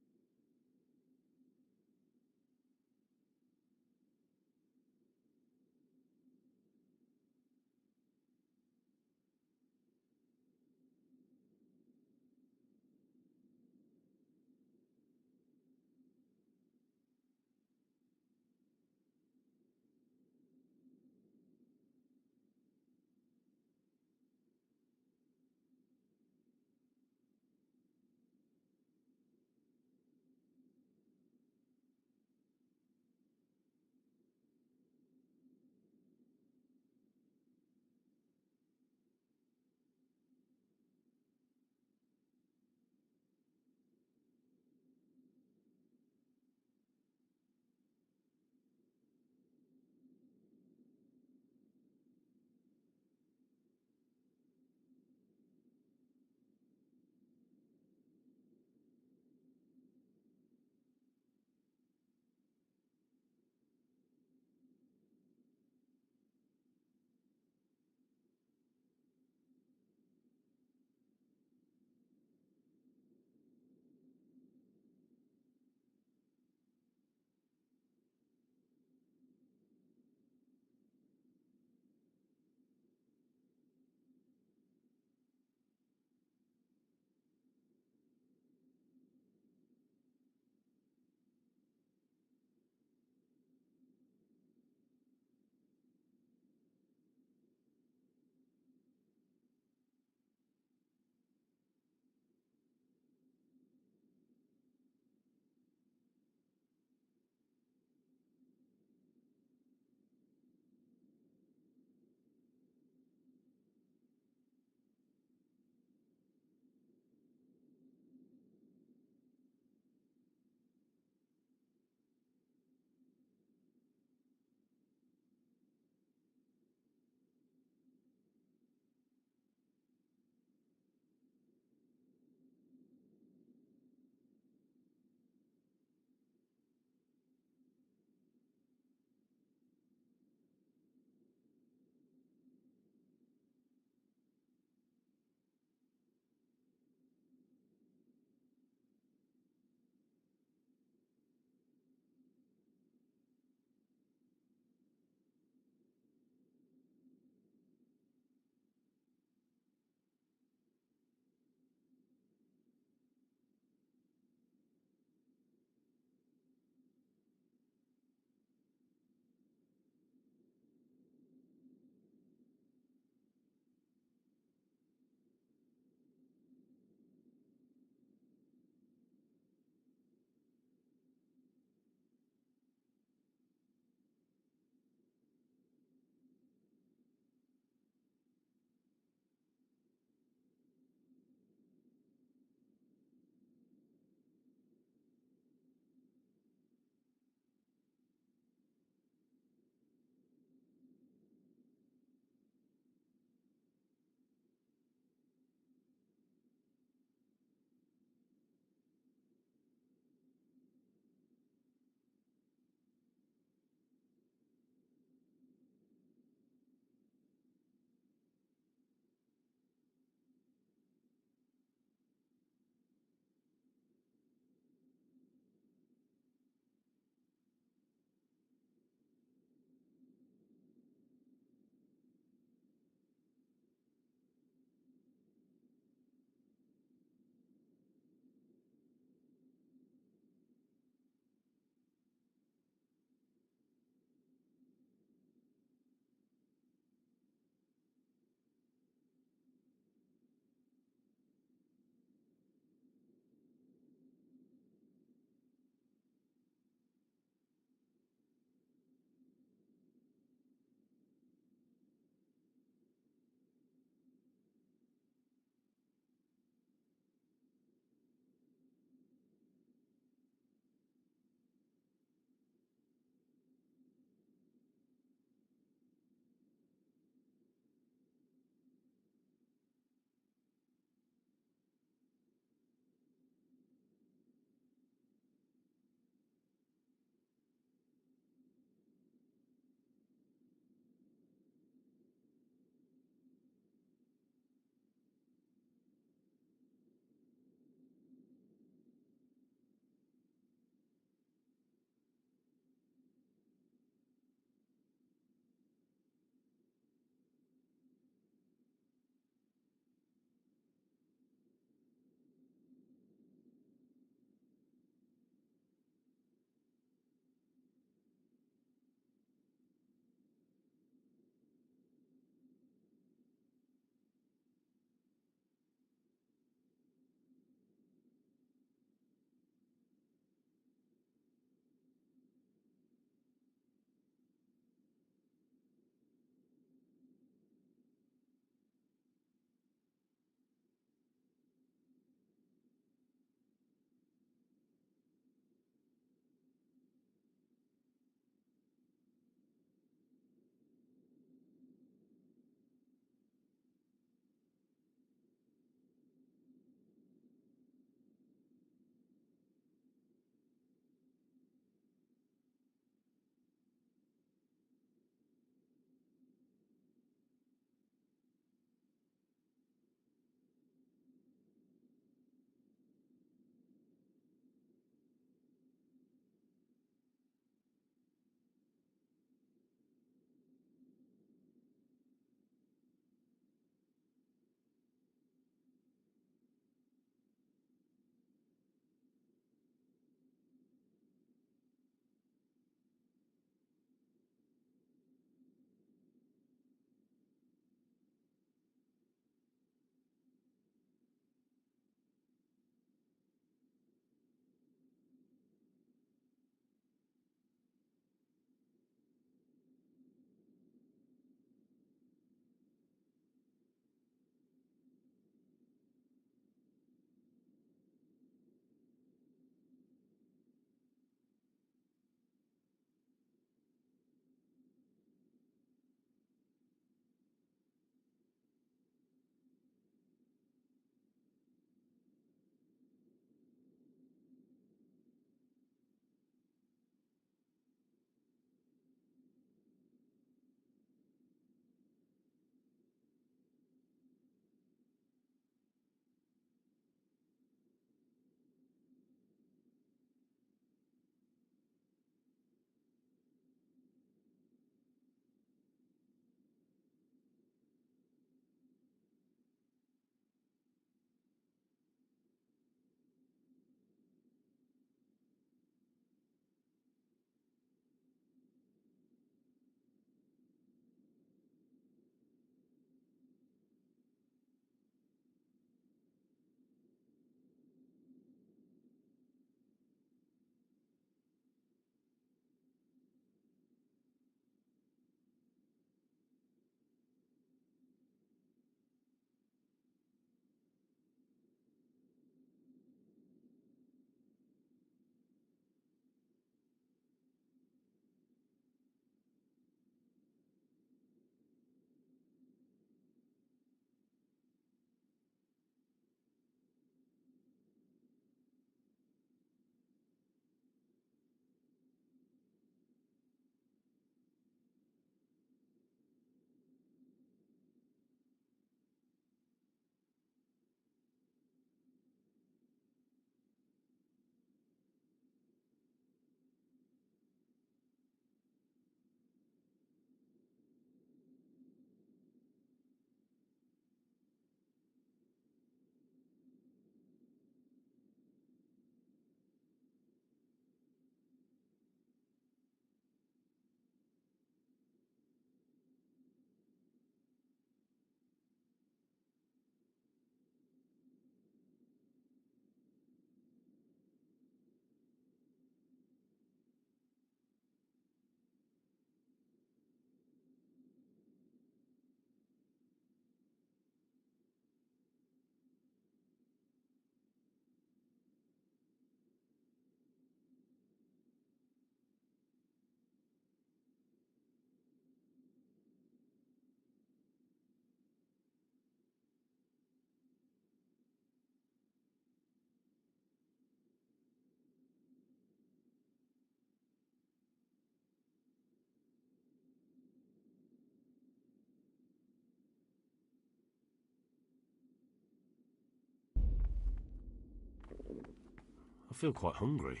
feel quite hungry.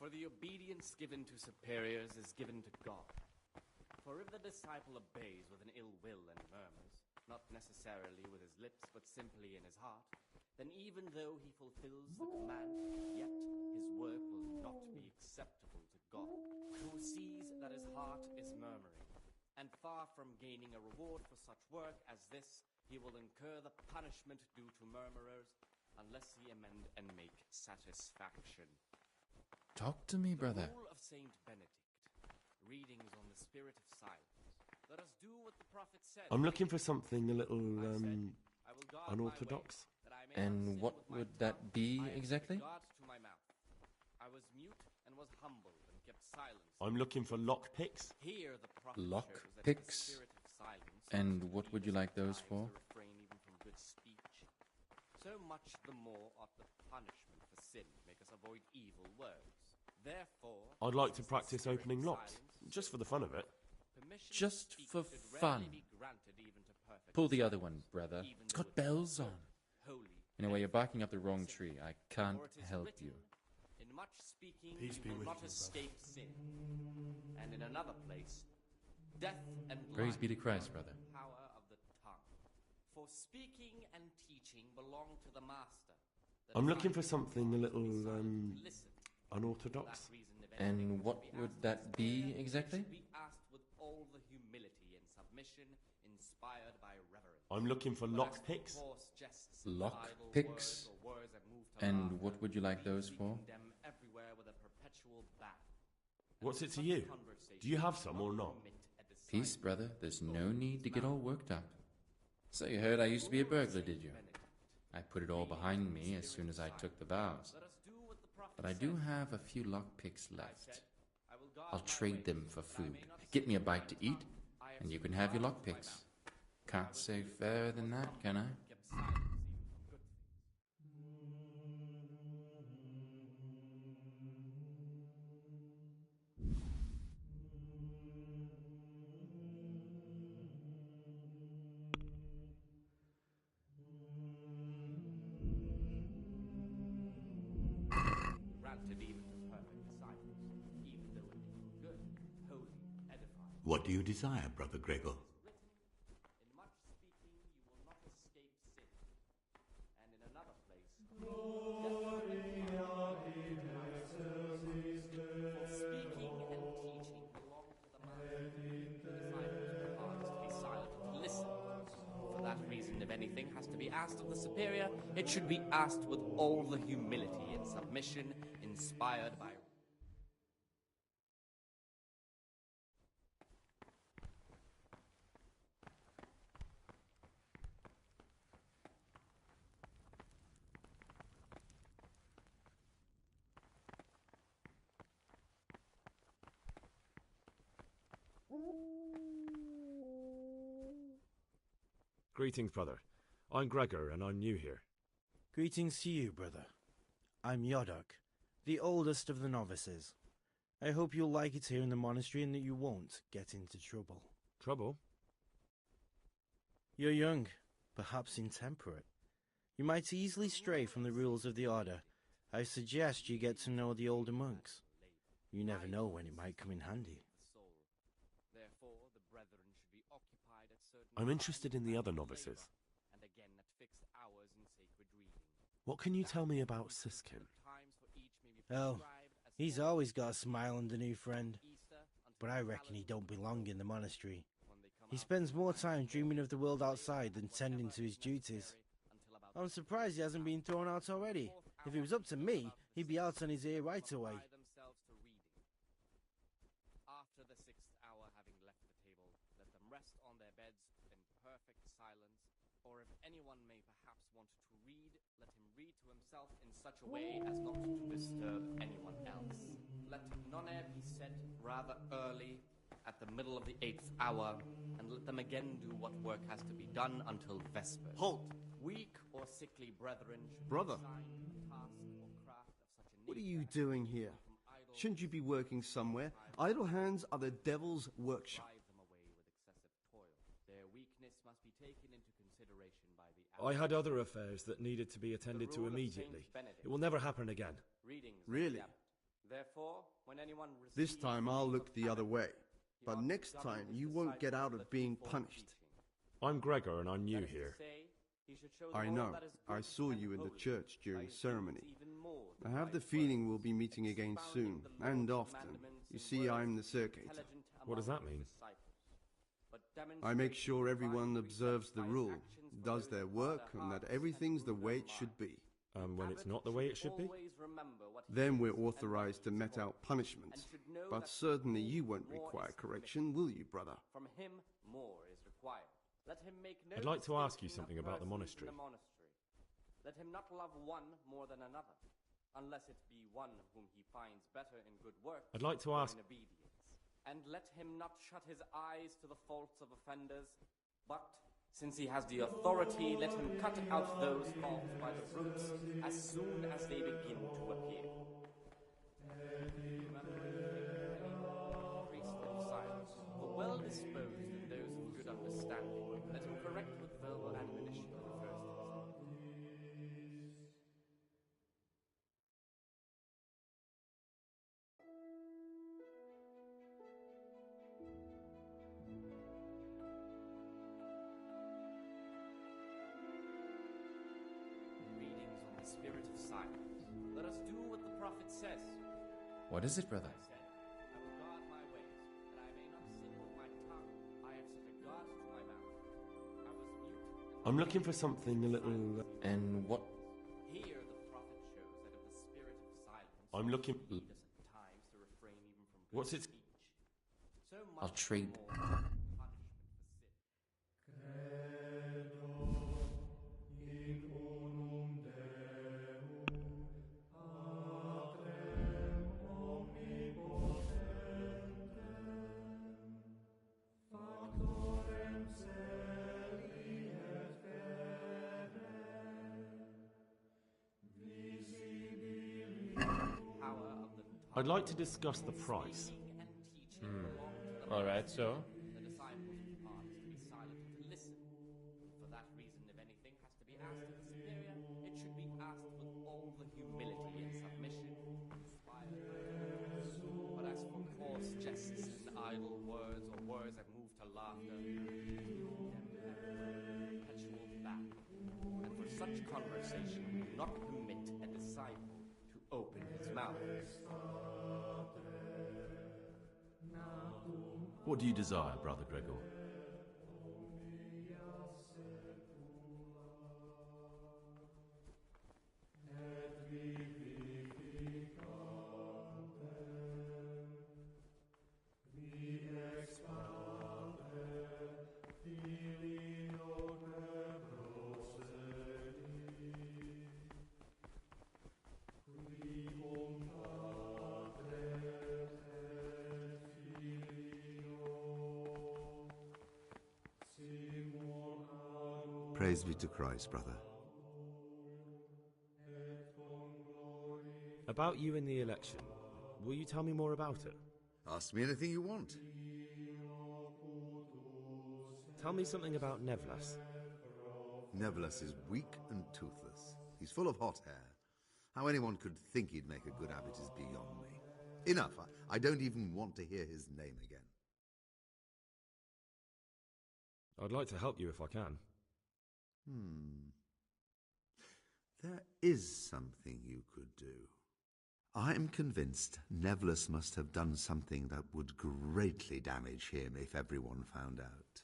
For the obedience given to superiors is given to God. For if the disciple obeys with an ill will and murmurs, not necessarily with his lips, but simply in his heart, then even though he fulfills the command, yet his work will not be acceptable to God, who sees that his heart is murmuring. And far from gaining a reward for such work as this, he will incur the punishment due to murmurers, unless he amend and make satisfaction. Talk to me, brother. The rule of Saint Benedict. Readings on the spirit of silence. Let us do what the prophet said. I'm looking for something a little unorthodox. And what would that be exactly? I was mute and was humble and kept silence. I'm looking for lockpicks. Here the prophet Lock shows that picks? the spirit of silence And what would you like those for? refrain even from good speech. So much the more ought the punishment for sin make us avoid evil words. Therefore, I'd like to practice opening locks, just for the fun of it. Just for fun. Pull the other one, brother. It's got bells on. Anyway, you're barking up the wrong tree. I can't help you. In much speaking, Peace be you will with not you, escape sin. And in another place, death and Praise life be to Christ, brother. are the power of the tongue. For speaking and teaching belong to the master. I'm looking for something a little unorthodox. And what would that be exactly? Be asked with all the humility and submission inspired by reverence. I'm looking for lockpicks. Lock picks? And what would you like those for? What's it to you? Do you have some or not? Peace, brother. There's no need to get all worked up. So you heard I used to be a burglar, did you? I put it all behind me as soon as I took the vows. But I do have a few lockpicks left. I'll trade them for food. Get me a bite to eat, and you can have your lockpicks. Can't say fairer than that, can I? Granted even to perfect silence, even though it be for good, holy, edifying. What do you desire, Brother Gregor? In much speaking, you will not escape sin. And in another place, death and life. For speaking and teaching belong to the master. The disciples are to be silent and listen. For that reason, if anything has to be asked of the superior, it should be asked with all the humility and submission inspired by Greetings, brother. I'm Gregor, and I'm new here. Greetings to you, brother. I'm Yodok, the oldest of the novices. I hope you'll like it here in the monastery and that you won't get into trouble. Trouble? You're young, perhaps intemperate. You might easily stray from the rules of the order. I suggest you get to know the older monks. You never know when it might come in handy. I'm interested in the other novices. What can you tell me about Siskin? Oh, he's always got a smile on the new friend. But I reckon he don't belong in the monastery. He spends more time dreaming of the world outside than tending to his duties. I'm surprised he hasn't been thrown out already. If it was up to me, he'd be out on his ear right away. After the 6th hour having left the table, let them rest on their beds in perfect silence, or if anyone may perhaps want to read, let him read to himself in such a way as not to disturb anyone else. Let none be set rather early, at the middle of the 8th hour, and let them again do what work has to be done until vespers. Halt! Weak or sickly brethren should Brother. assign a task or craft of such a What are you doing here? Shouldn't you be working somewhere? Idle hands are the devil's workshop. drive them away with excessive toil. Their weakness must be taken into consideration by the I had other affairs that needed to be attended to immediately. It will never happen again. readings of Really? the abbot. Therefore, when anyone This receives time the I'll news look of the other Abbot, way. he But ought to next summon time his you won't get out disciples of being before punished. teaching. I'm Gregor and I'm new That is to here. say, he should show the I world know. that is I good saw and you in the holy church by during his ceremony. deeds even more I than have by the his feeling words, we'll be meeting again soon, expounding the and Lord's often. commandments You in see, words I'm the circator. intelligent What does among that mean? his disciples, but I make demonstrating sure divine everyone precepts observes the by his rule, actions for does those their of work, harder and that hearts everything's the ruder way it minds. should be. When it's Abbot not the way it should should be? always remember what he Then we're is and what authorized to he is mete for, out punishment. and should know But that certainly from you whom won't more require is correction, will you, brother? From him, more is required. Let him make no I'd like to ask you distinction of something about the persons monastery. in the monastery. Let him not love one more than another, unless it be one whom he finds better in good works I'd like to or ask- in obedience. And let him not shut his eyes to the faults of offenders, but, since he has the authority, let him cut out those faults by the roots as soon as they begin to appear. Priest and silent, for well disposed and those of good understanding, let him correct with verbal admonition the first example. Readings on the spirit of silence. Let us do what the prophet says. What is it, brother? I said, I will guard my ways, that I may not sin with my tongue. I have set a guard to my mouth. I was mute. I'm looking for something a little... And what... Here the prophet shows that if the spirit of silence I'm looking... lead us at times to refrain even from good What's it... speech, so I'll much trade. more punishment for sin. I'd like to discuss the price. Alright, so? The disciples' part is to be silent and to listen. For that reason, if anything has to be asked of the superior, it should be asked with all the humility and submission inspired by God. But as for coarse jests and idle words, or words that move to laughter, condemn them with perpetual ban. And for such conversation, we do not permit a disciple to open his mouth. What do you desire, Brother Gregor? Praise be to Christ, brother. About you in the election, will you tell me more about it? Ask me anything you want. Tell me something about Nevlas. Nevlas is weak and toothless. He's full of hot hair. How anyone could think he'd make a good abbot is beyond me. Enough. I don't even want to hear his name again. I'd like to help you if I can. There is something you could do. I'm convinced Nevlas must have done something that would greatly damage him if everyone found out.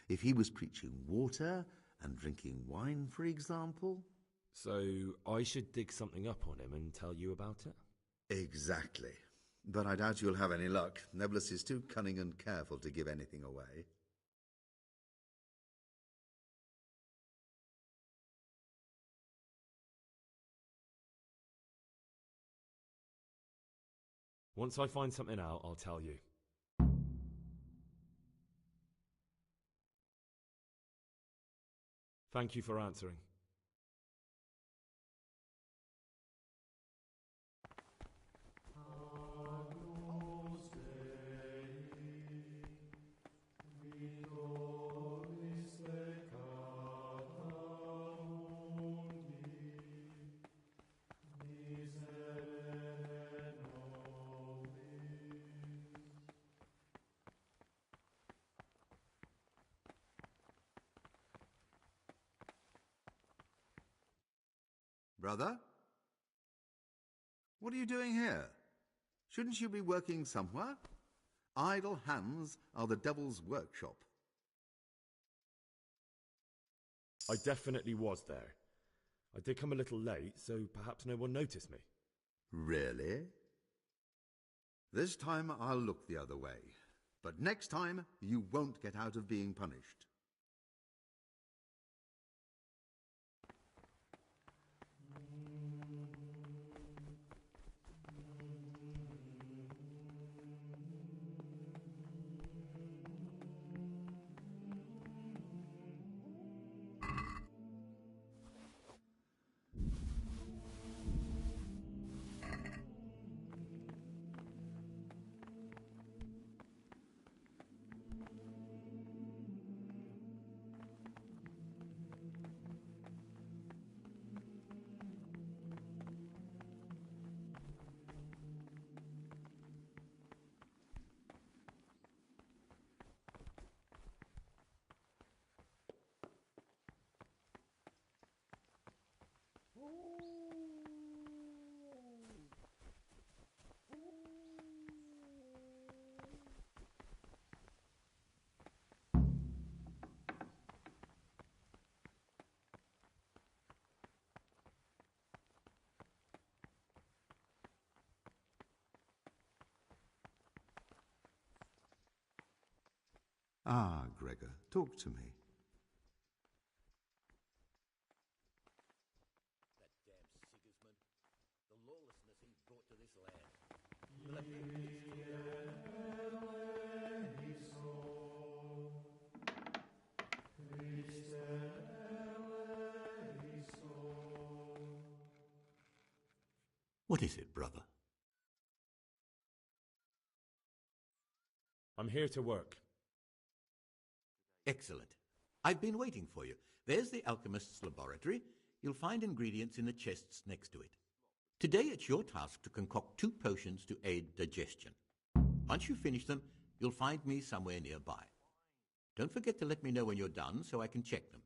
If he was preaching water and drinking wine, for example. So I should dig something up on him and tell you about it? Exactly. But I doubt you'll have any luck. Nevlas is too cunning and careful to give anything away. Once I find something out, I'll tell you. Thank you for answering. Brother? What are you doing here? Shouldn't you be working somewhere? Idle hands are the devil's workshop. I definitely was there. I did come a little late, so perhaps no one noticed me. Really? This time I'll look the other way. But next time you won't get out of being punished. Ah, Gregor, talk to me. That damn Sigismund. The lawlessness he's brought to this land. Will have no peace What is it, brother? I'm here to work. Excellent. I've been waiting for you. There's the alchemist's laboratory. You'll find ingredients in the chests next to it. Today it's your task to concoct 2 potions to aid digestion. Once you finish them, you'll find me somewhere nearby. Don't forget to let me know when you're done so I can check them.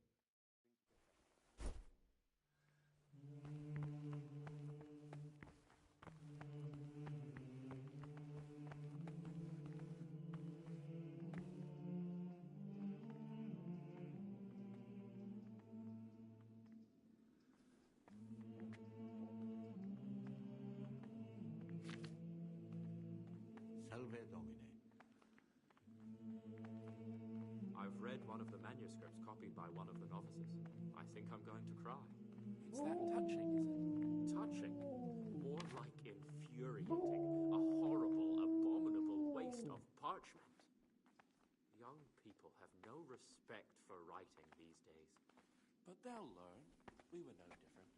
Salve Domine. I've read one of the manuscripts copied by one of the novices. I think I'm going to cry. It's that touching, is it? Touching? More like infuriating. A horrible, abominable waste of parchment. Young people have no respect for writing these days. But they'll learn. We were no different.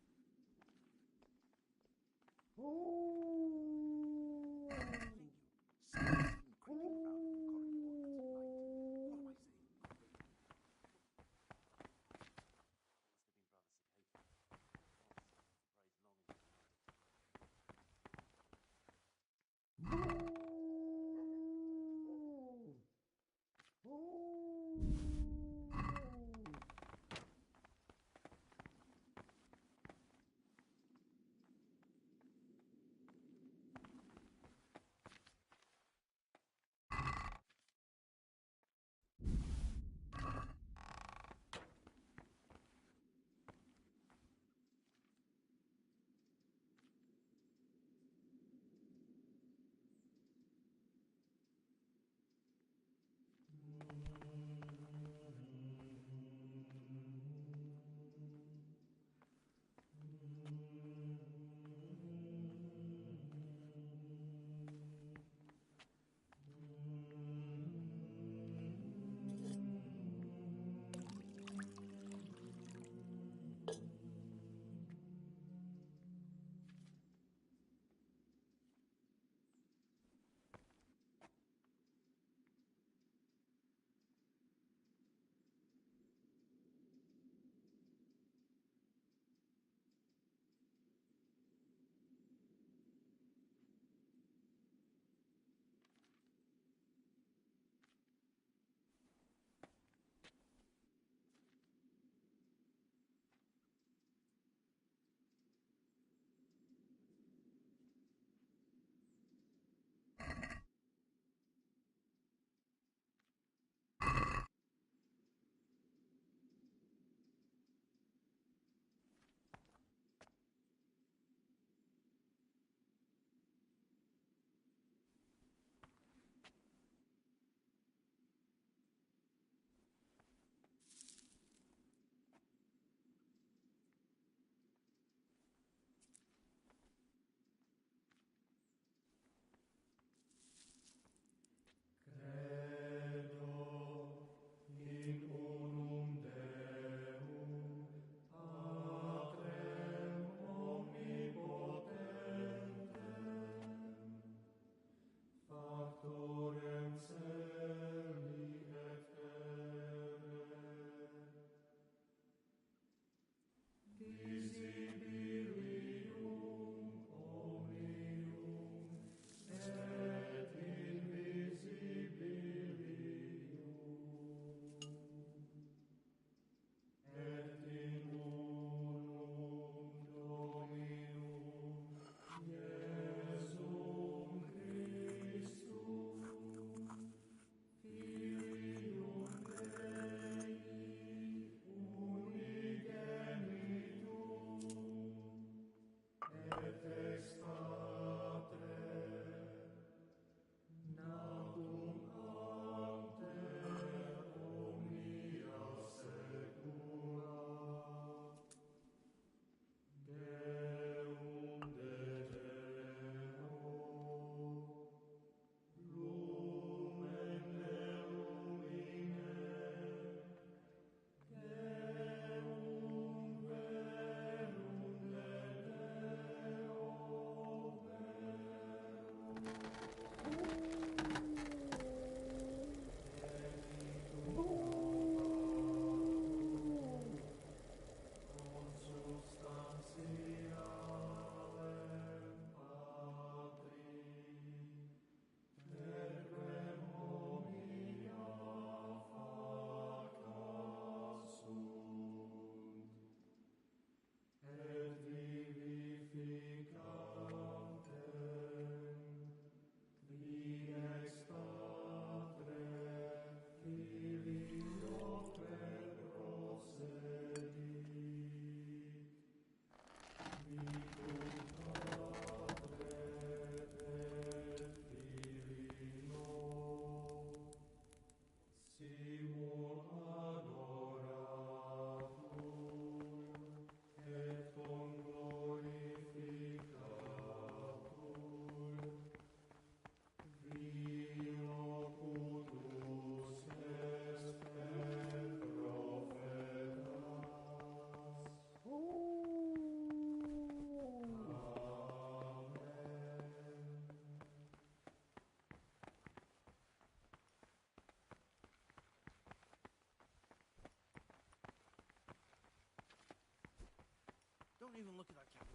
Don't even look at that cabinet.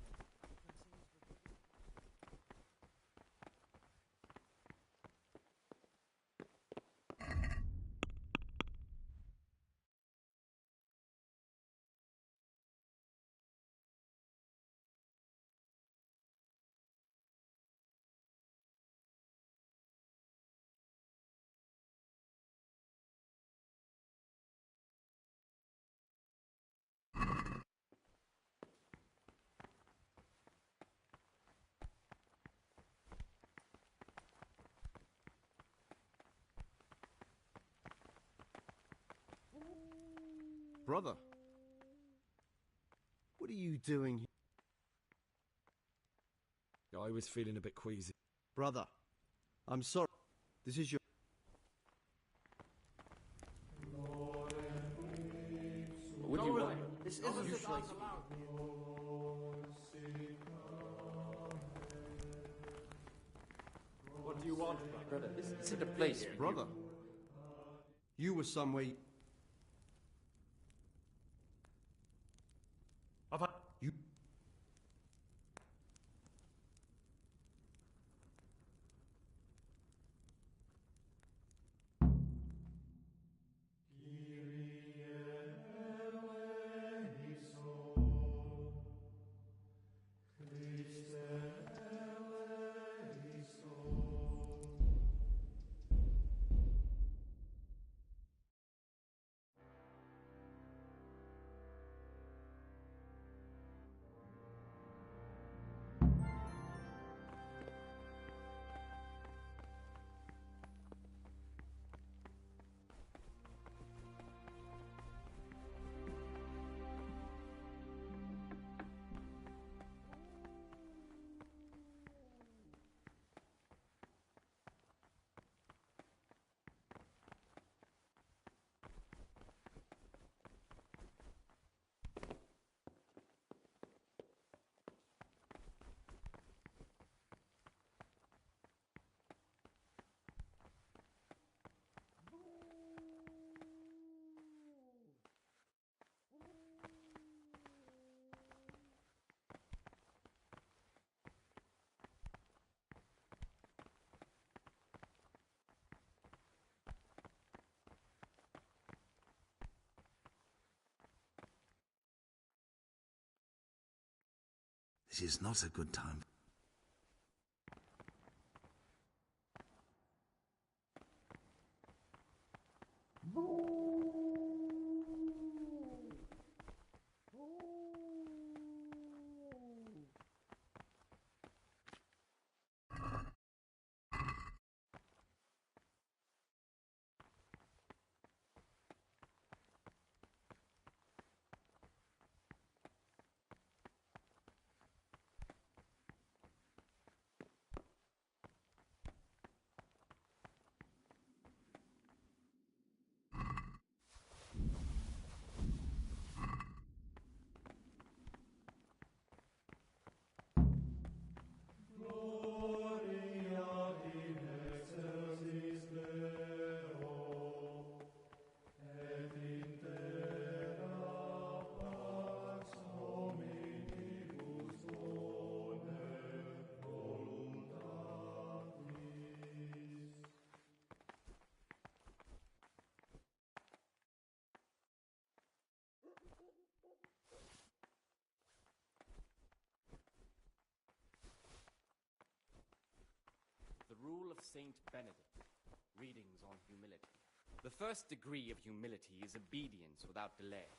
Brother, what are you doing here? I was feeling a bit queasy. Brother, I'm sorry. This is your... What do you want? This isn't the place. What do you want, brother? This isn't a place for Brother, you were some way... You... This is not a good time. The Rule of Saint Benedict. Readings on humility. The first degree of humility is obedience without delay.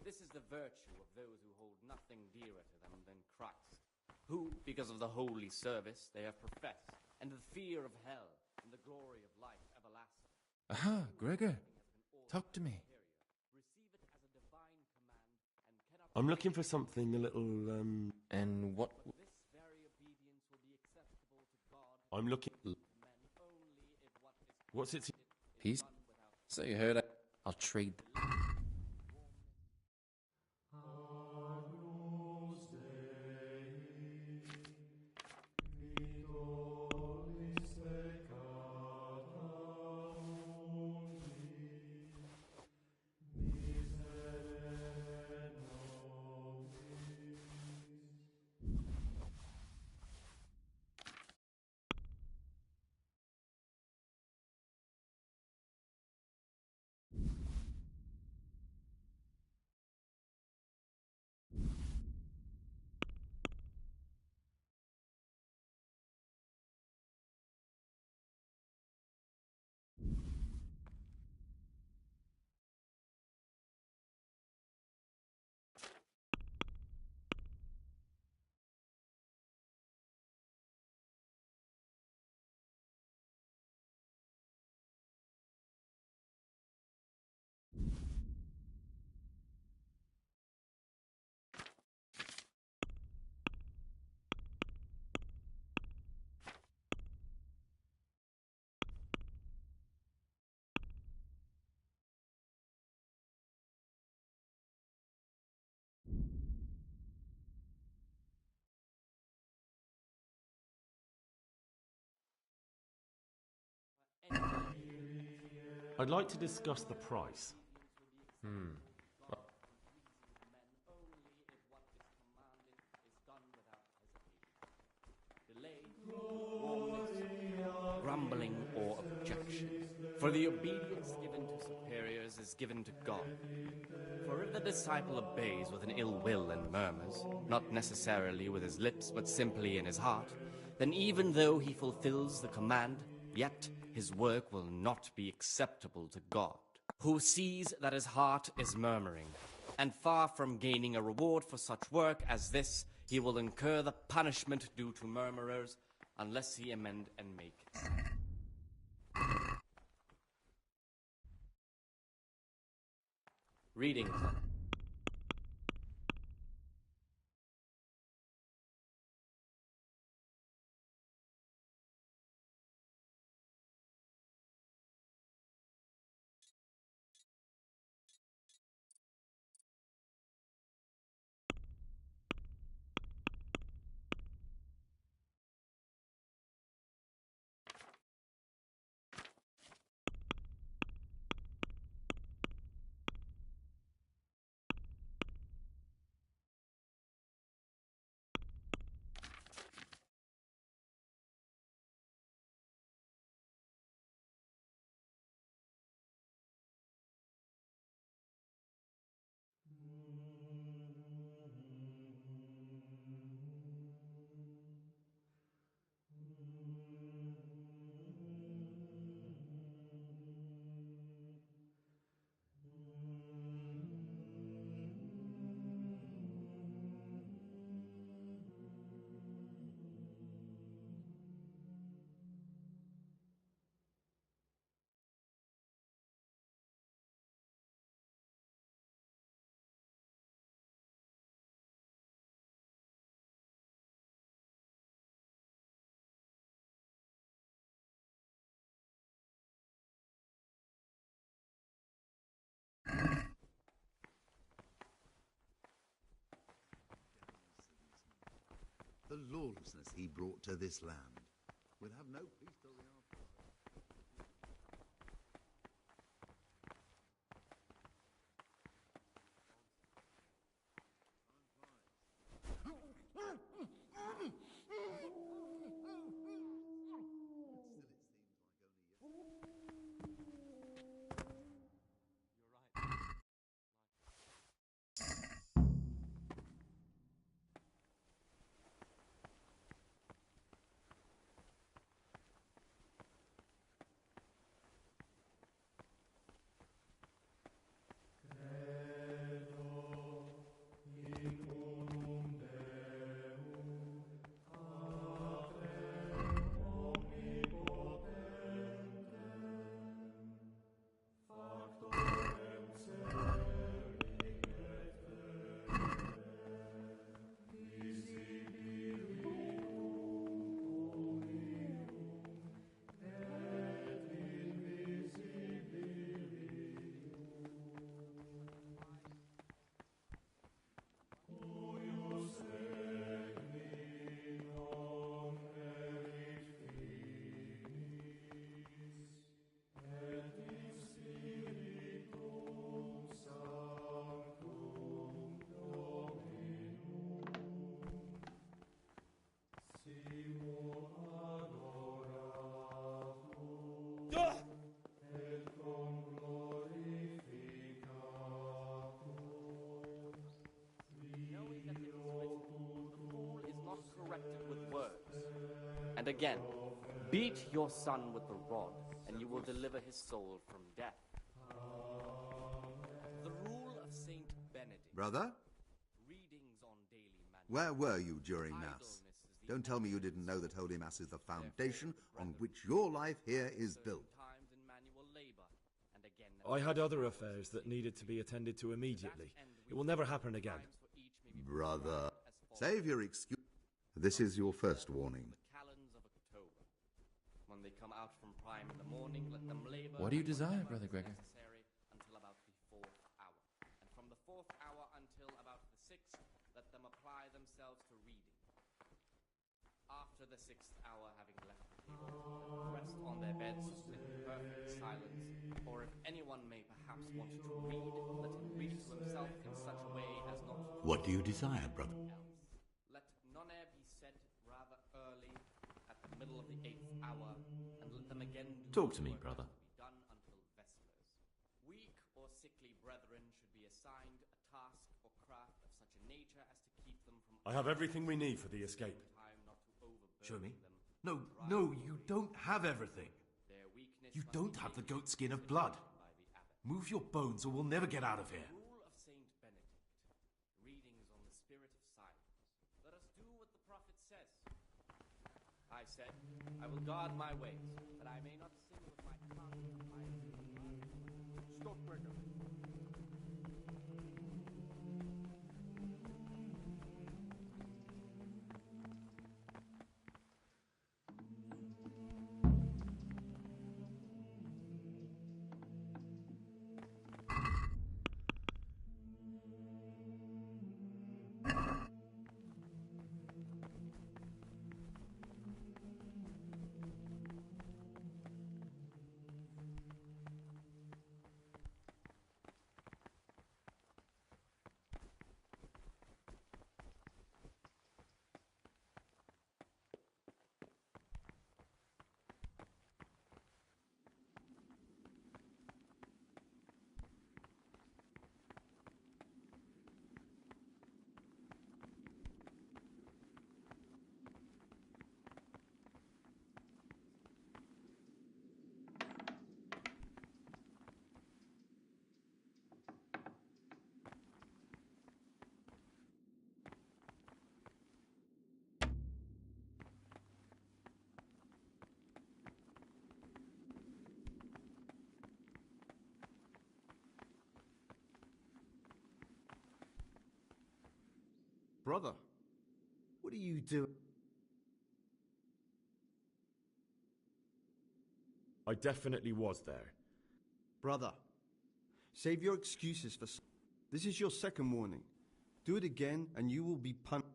This is the virtue of those who hold nothing dearer to them than Christ, who, because of the holy service they have professed, and the fear of hell, and the glory of life everlasting. Aha, Gregor. Talk to me. I'm looking for something a little, And what... I'm looking... What's it... Peace? So you heard I'll trade... I'd like to discuss the price. Grumbling or objection. For the obedience given to superiors is given to God. For if the disciple obeys with an ill will and murmurs, not necessarily with his lips, but simply in his heart, then even though he fulfills the command, yet his work will not be acceptable to God, who sees that his heart is murmuring. And far from gaining a reward for such work as this, he will incur the punishment due to murmurers, unless he amend and make it. Reading. The lawlessness he brought to this land will have no priesthood after. And again, beat your son with the rod, and you will deliver his soul from death. The rule of Saint Benedict. Brother? Readings on daily manual. Where were you during Mass? Don't tell me you didn't know that Holy Mass is the foundation on which your life here is built. I had other affairs that needed to be attended to immediately. It will never happen again. Brother, save your excuse. This is your first warning. When they come out from prime in the morning, let them labor. What do you desire, Brother Gregor? Until about the 4th hour. And from the 4th hour until about the 6th, let them apply themselves to reading. After the 6th hour, having left the table, rest on their beds in perfect silence, Or if anyone may perhaps want to read, let him read to himself in such a way as not to... What do you desire, brother? Else. Let none be said rather early, at the middle of the 8th hour, and let them again do Talk to me, work brother. to be done until vespers. Weak or sickly brethren should be assigned a task or craft of such a nature as to keep them from... I have everything we need for the escape. Show me. No, no, you don't have everything. You don't have the goat skin of blood. Move your bones or we'll never get out of here. Rule of Saint Benedict. Readings on the spirit of silence. Let us do what the prophet says. I said, I will guard my ways, that I may not sin with my tongue. Stop, Gregor. Brother, what are you doing? I definitely was there. Brother, save your excuses for... This is your second warning. Do it again and you will be punished.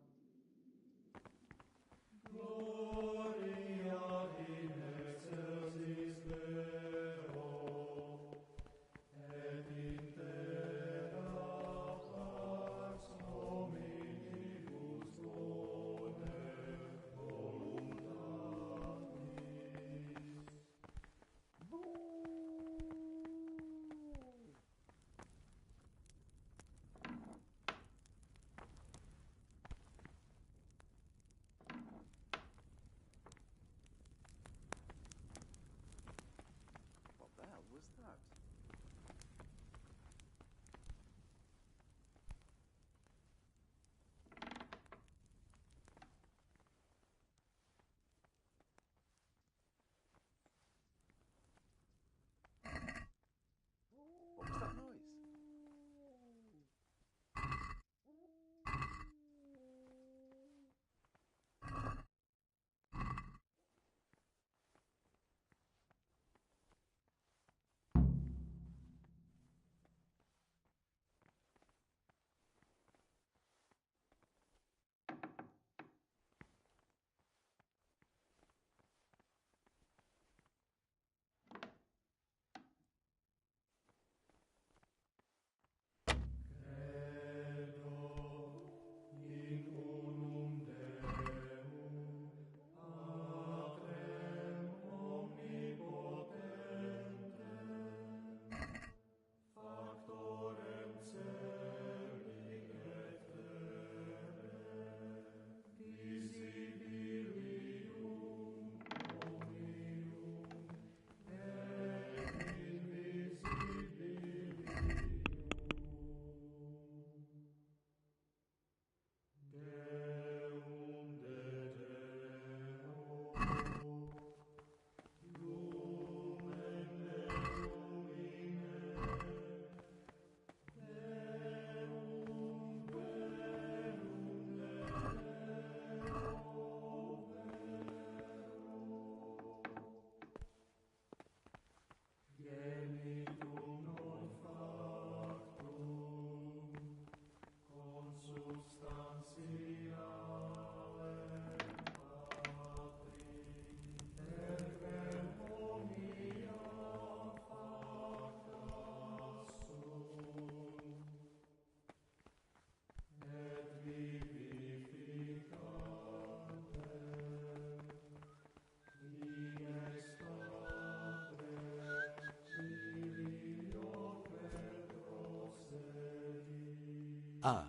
Ah.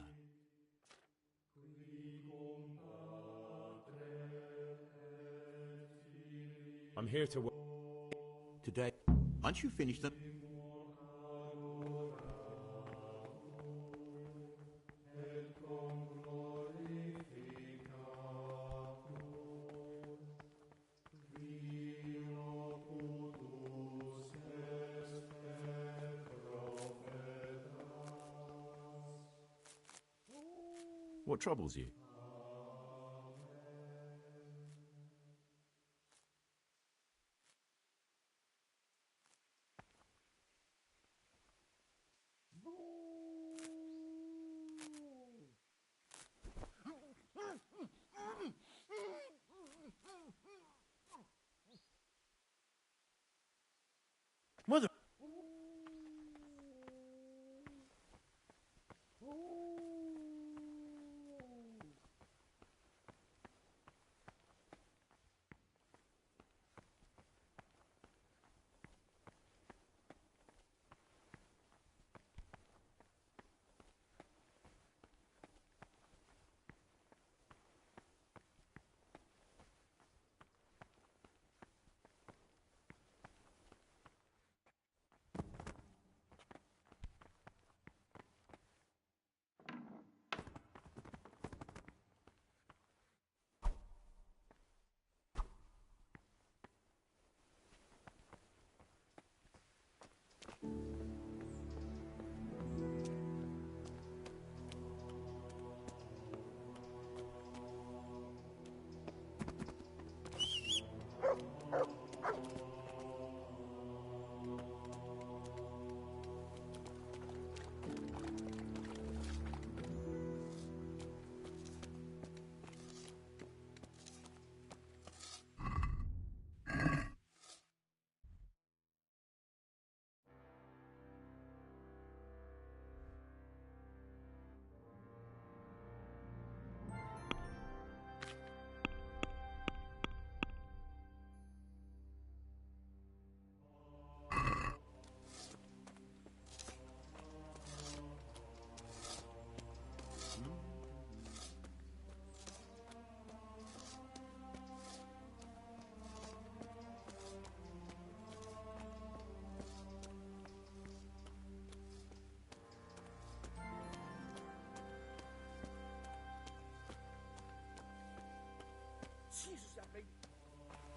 I'm here to... Today, once you finish them... What troubles you? Mother!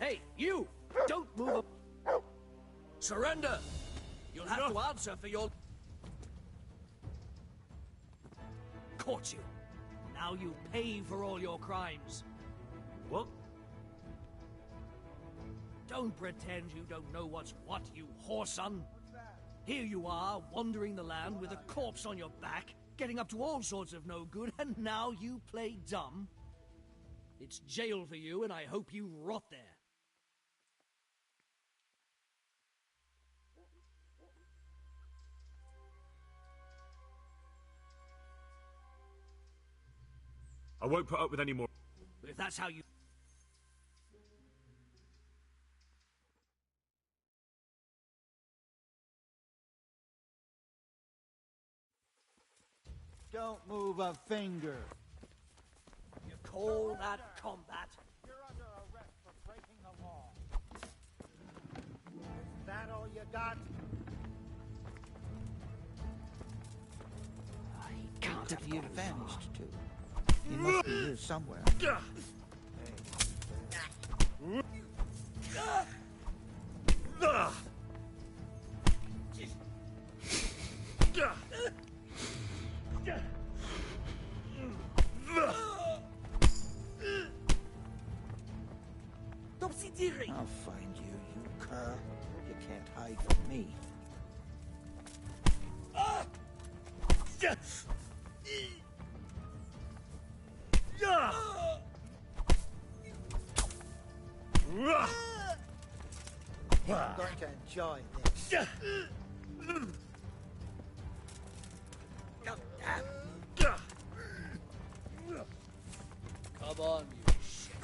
Hey, you! Don't move. Surrender! You'll have to answer for your... Caught you. Now you pay for all your crimes. What? Don't pretend you don't know what's what, you whoreson. Here you are, wandering the land with a corpse on your back, getting up to all sorts of no good, and now you play dumb? It's jail for you, and I hope you rot there. I won't put up with any more. If that's how you... Don't move a finger. You call that combat? You're under arrest for breaking the law. Is that all you got? Can't Could he have have vanished to? He must be here somewhere. I'll find you, you cur. You can't hide from me. I'm going to enjoy this. Come on, you shit.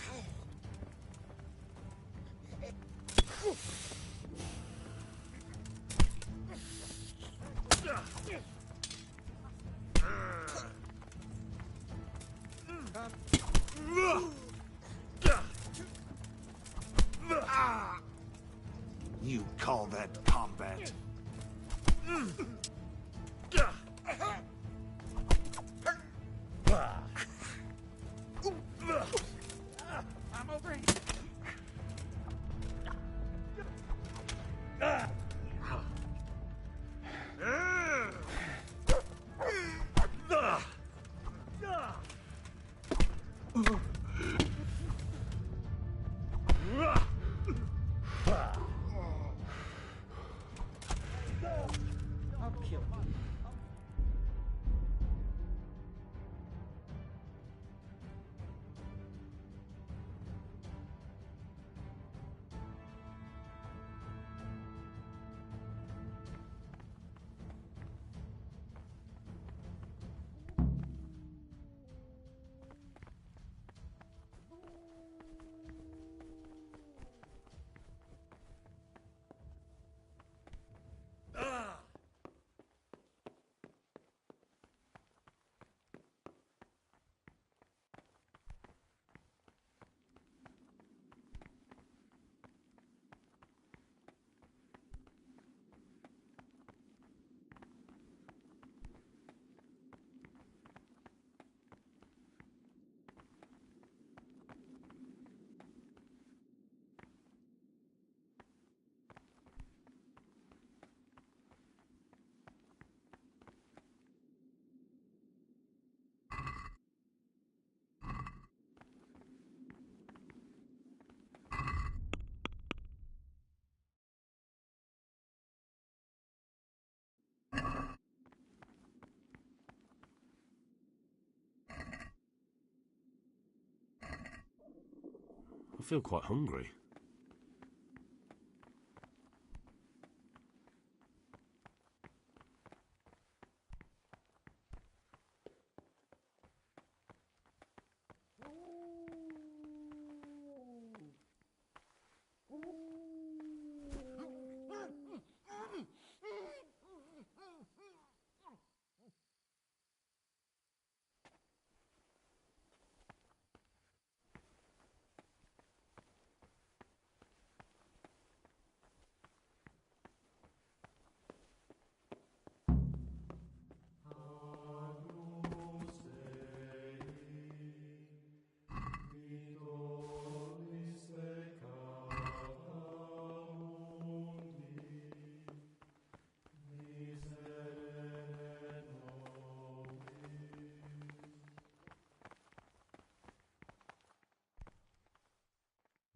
feel quite hungry.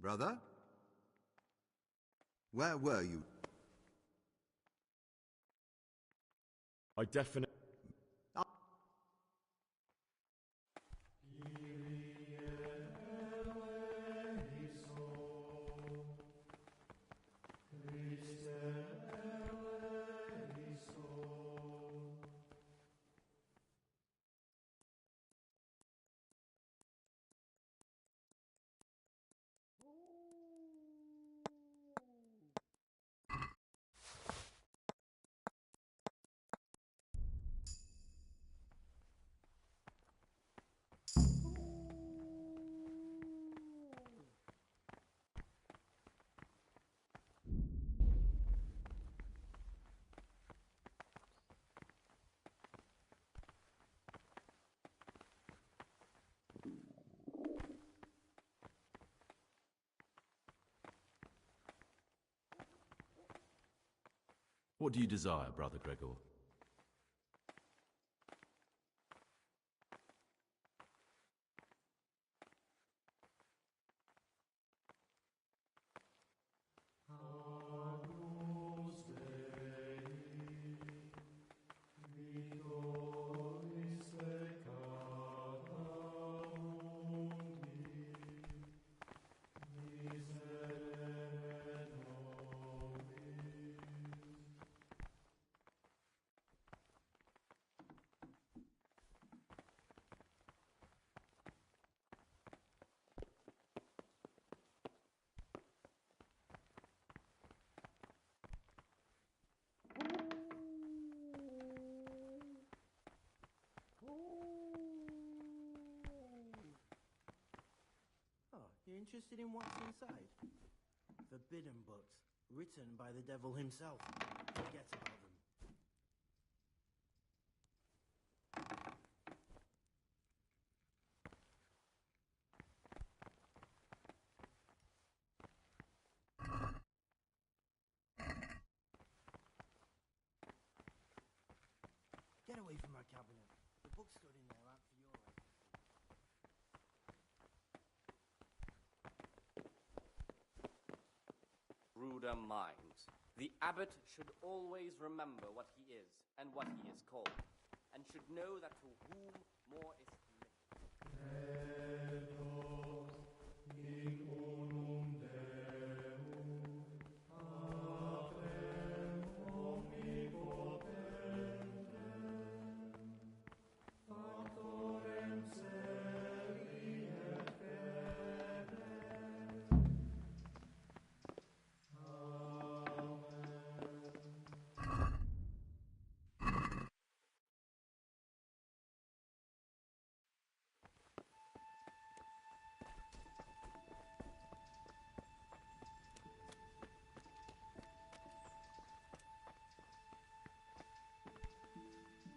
Brother? Where were you? I definitely... What do you desire, Brother Gregor? You're interested in what's inside? Forbidden books, written by the devil himself. Forget about them. Get away from my cabinet. The books stored in there aren't for your eyes. Ruder minds. The abbot should always remember what he is and what he is called, and should know that to whom more is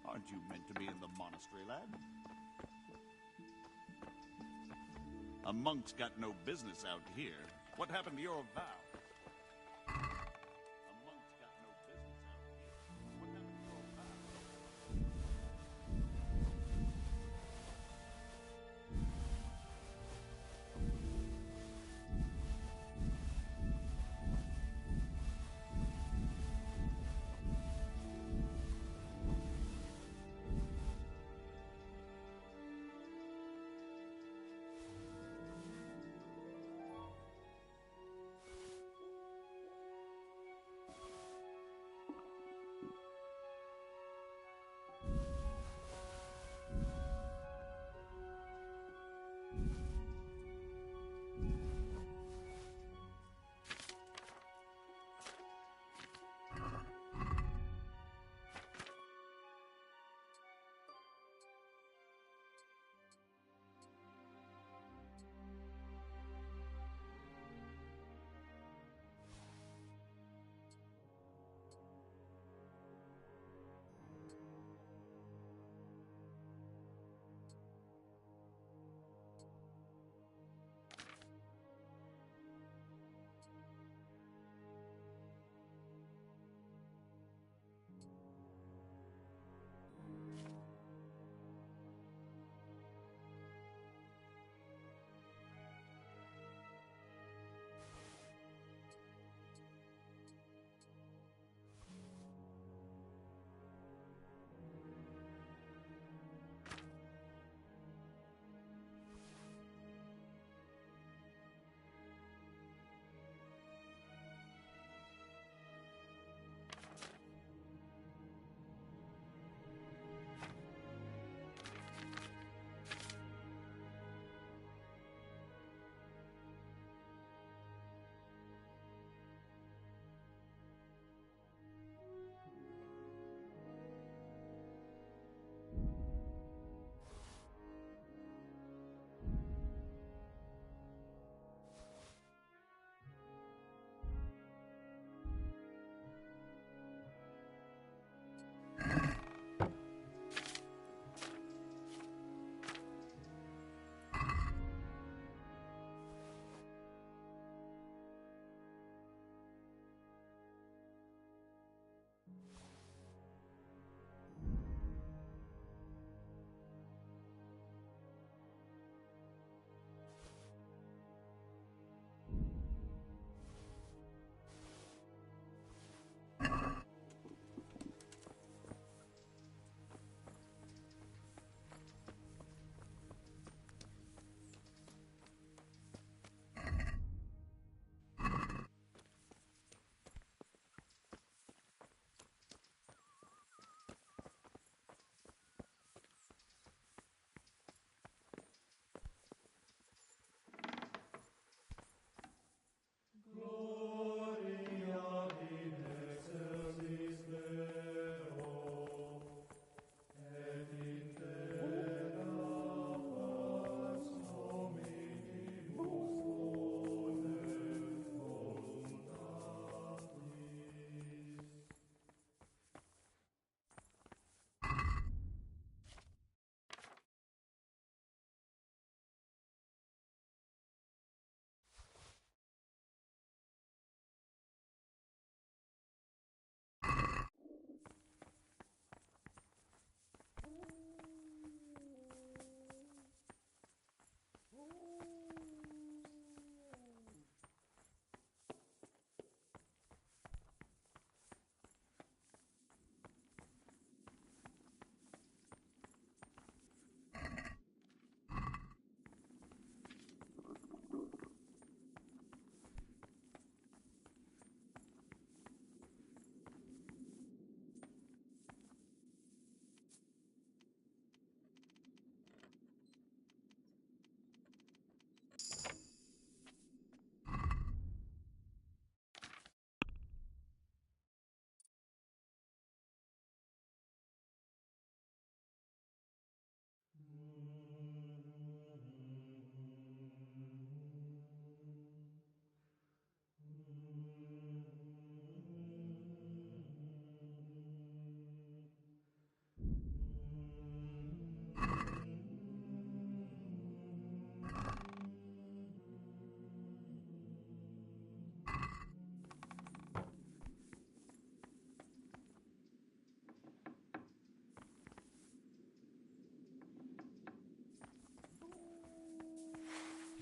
Aren't you meant to be in the monastery, lad? A monk's got no business out here. What happened to your vow? A monk's got no business out here. What happened to your vow?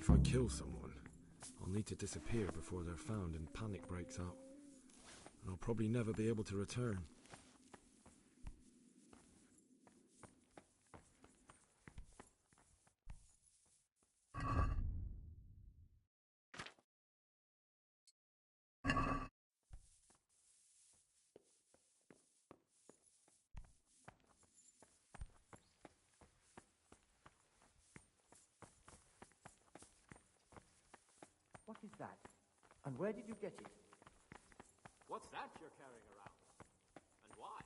If I kill someone, I'll need to disappear before they're found and panic breaks out. And I'll probably never be able to return. What is that? And where did you get it? What's that you're carrying around? And why?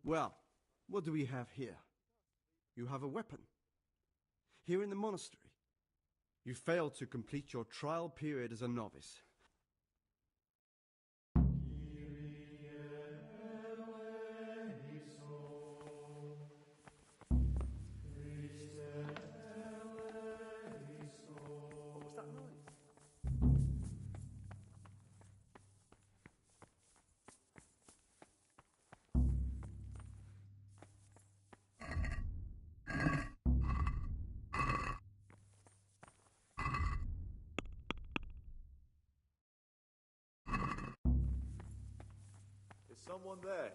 Well, what do we have here? You have a weapon. Here in the monastery. You failed to complete your trial period as a novice. What was that noise? Is someone there?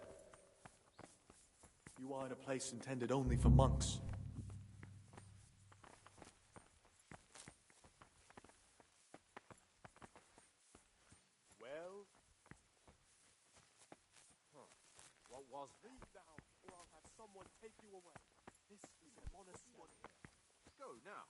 You are in a place intended only for monks. Well? What was that? Leave now, or I'll have someone take you away. This is a monastery. Go now.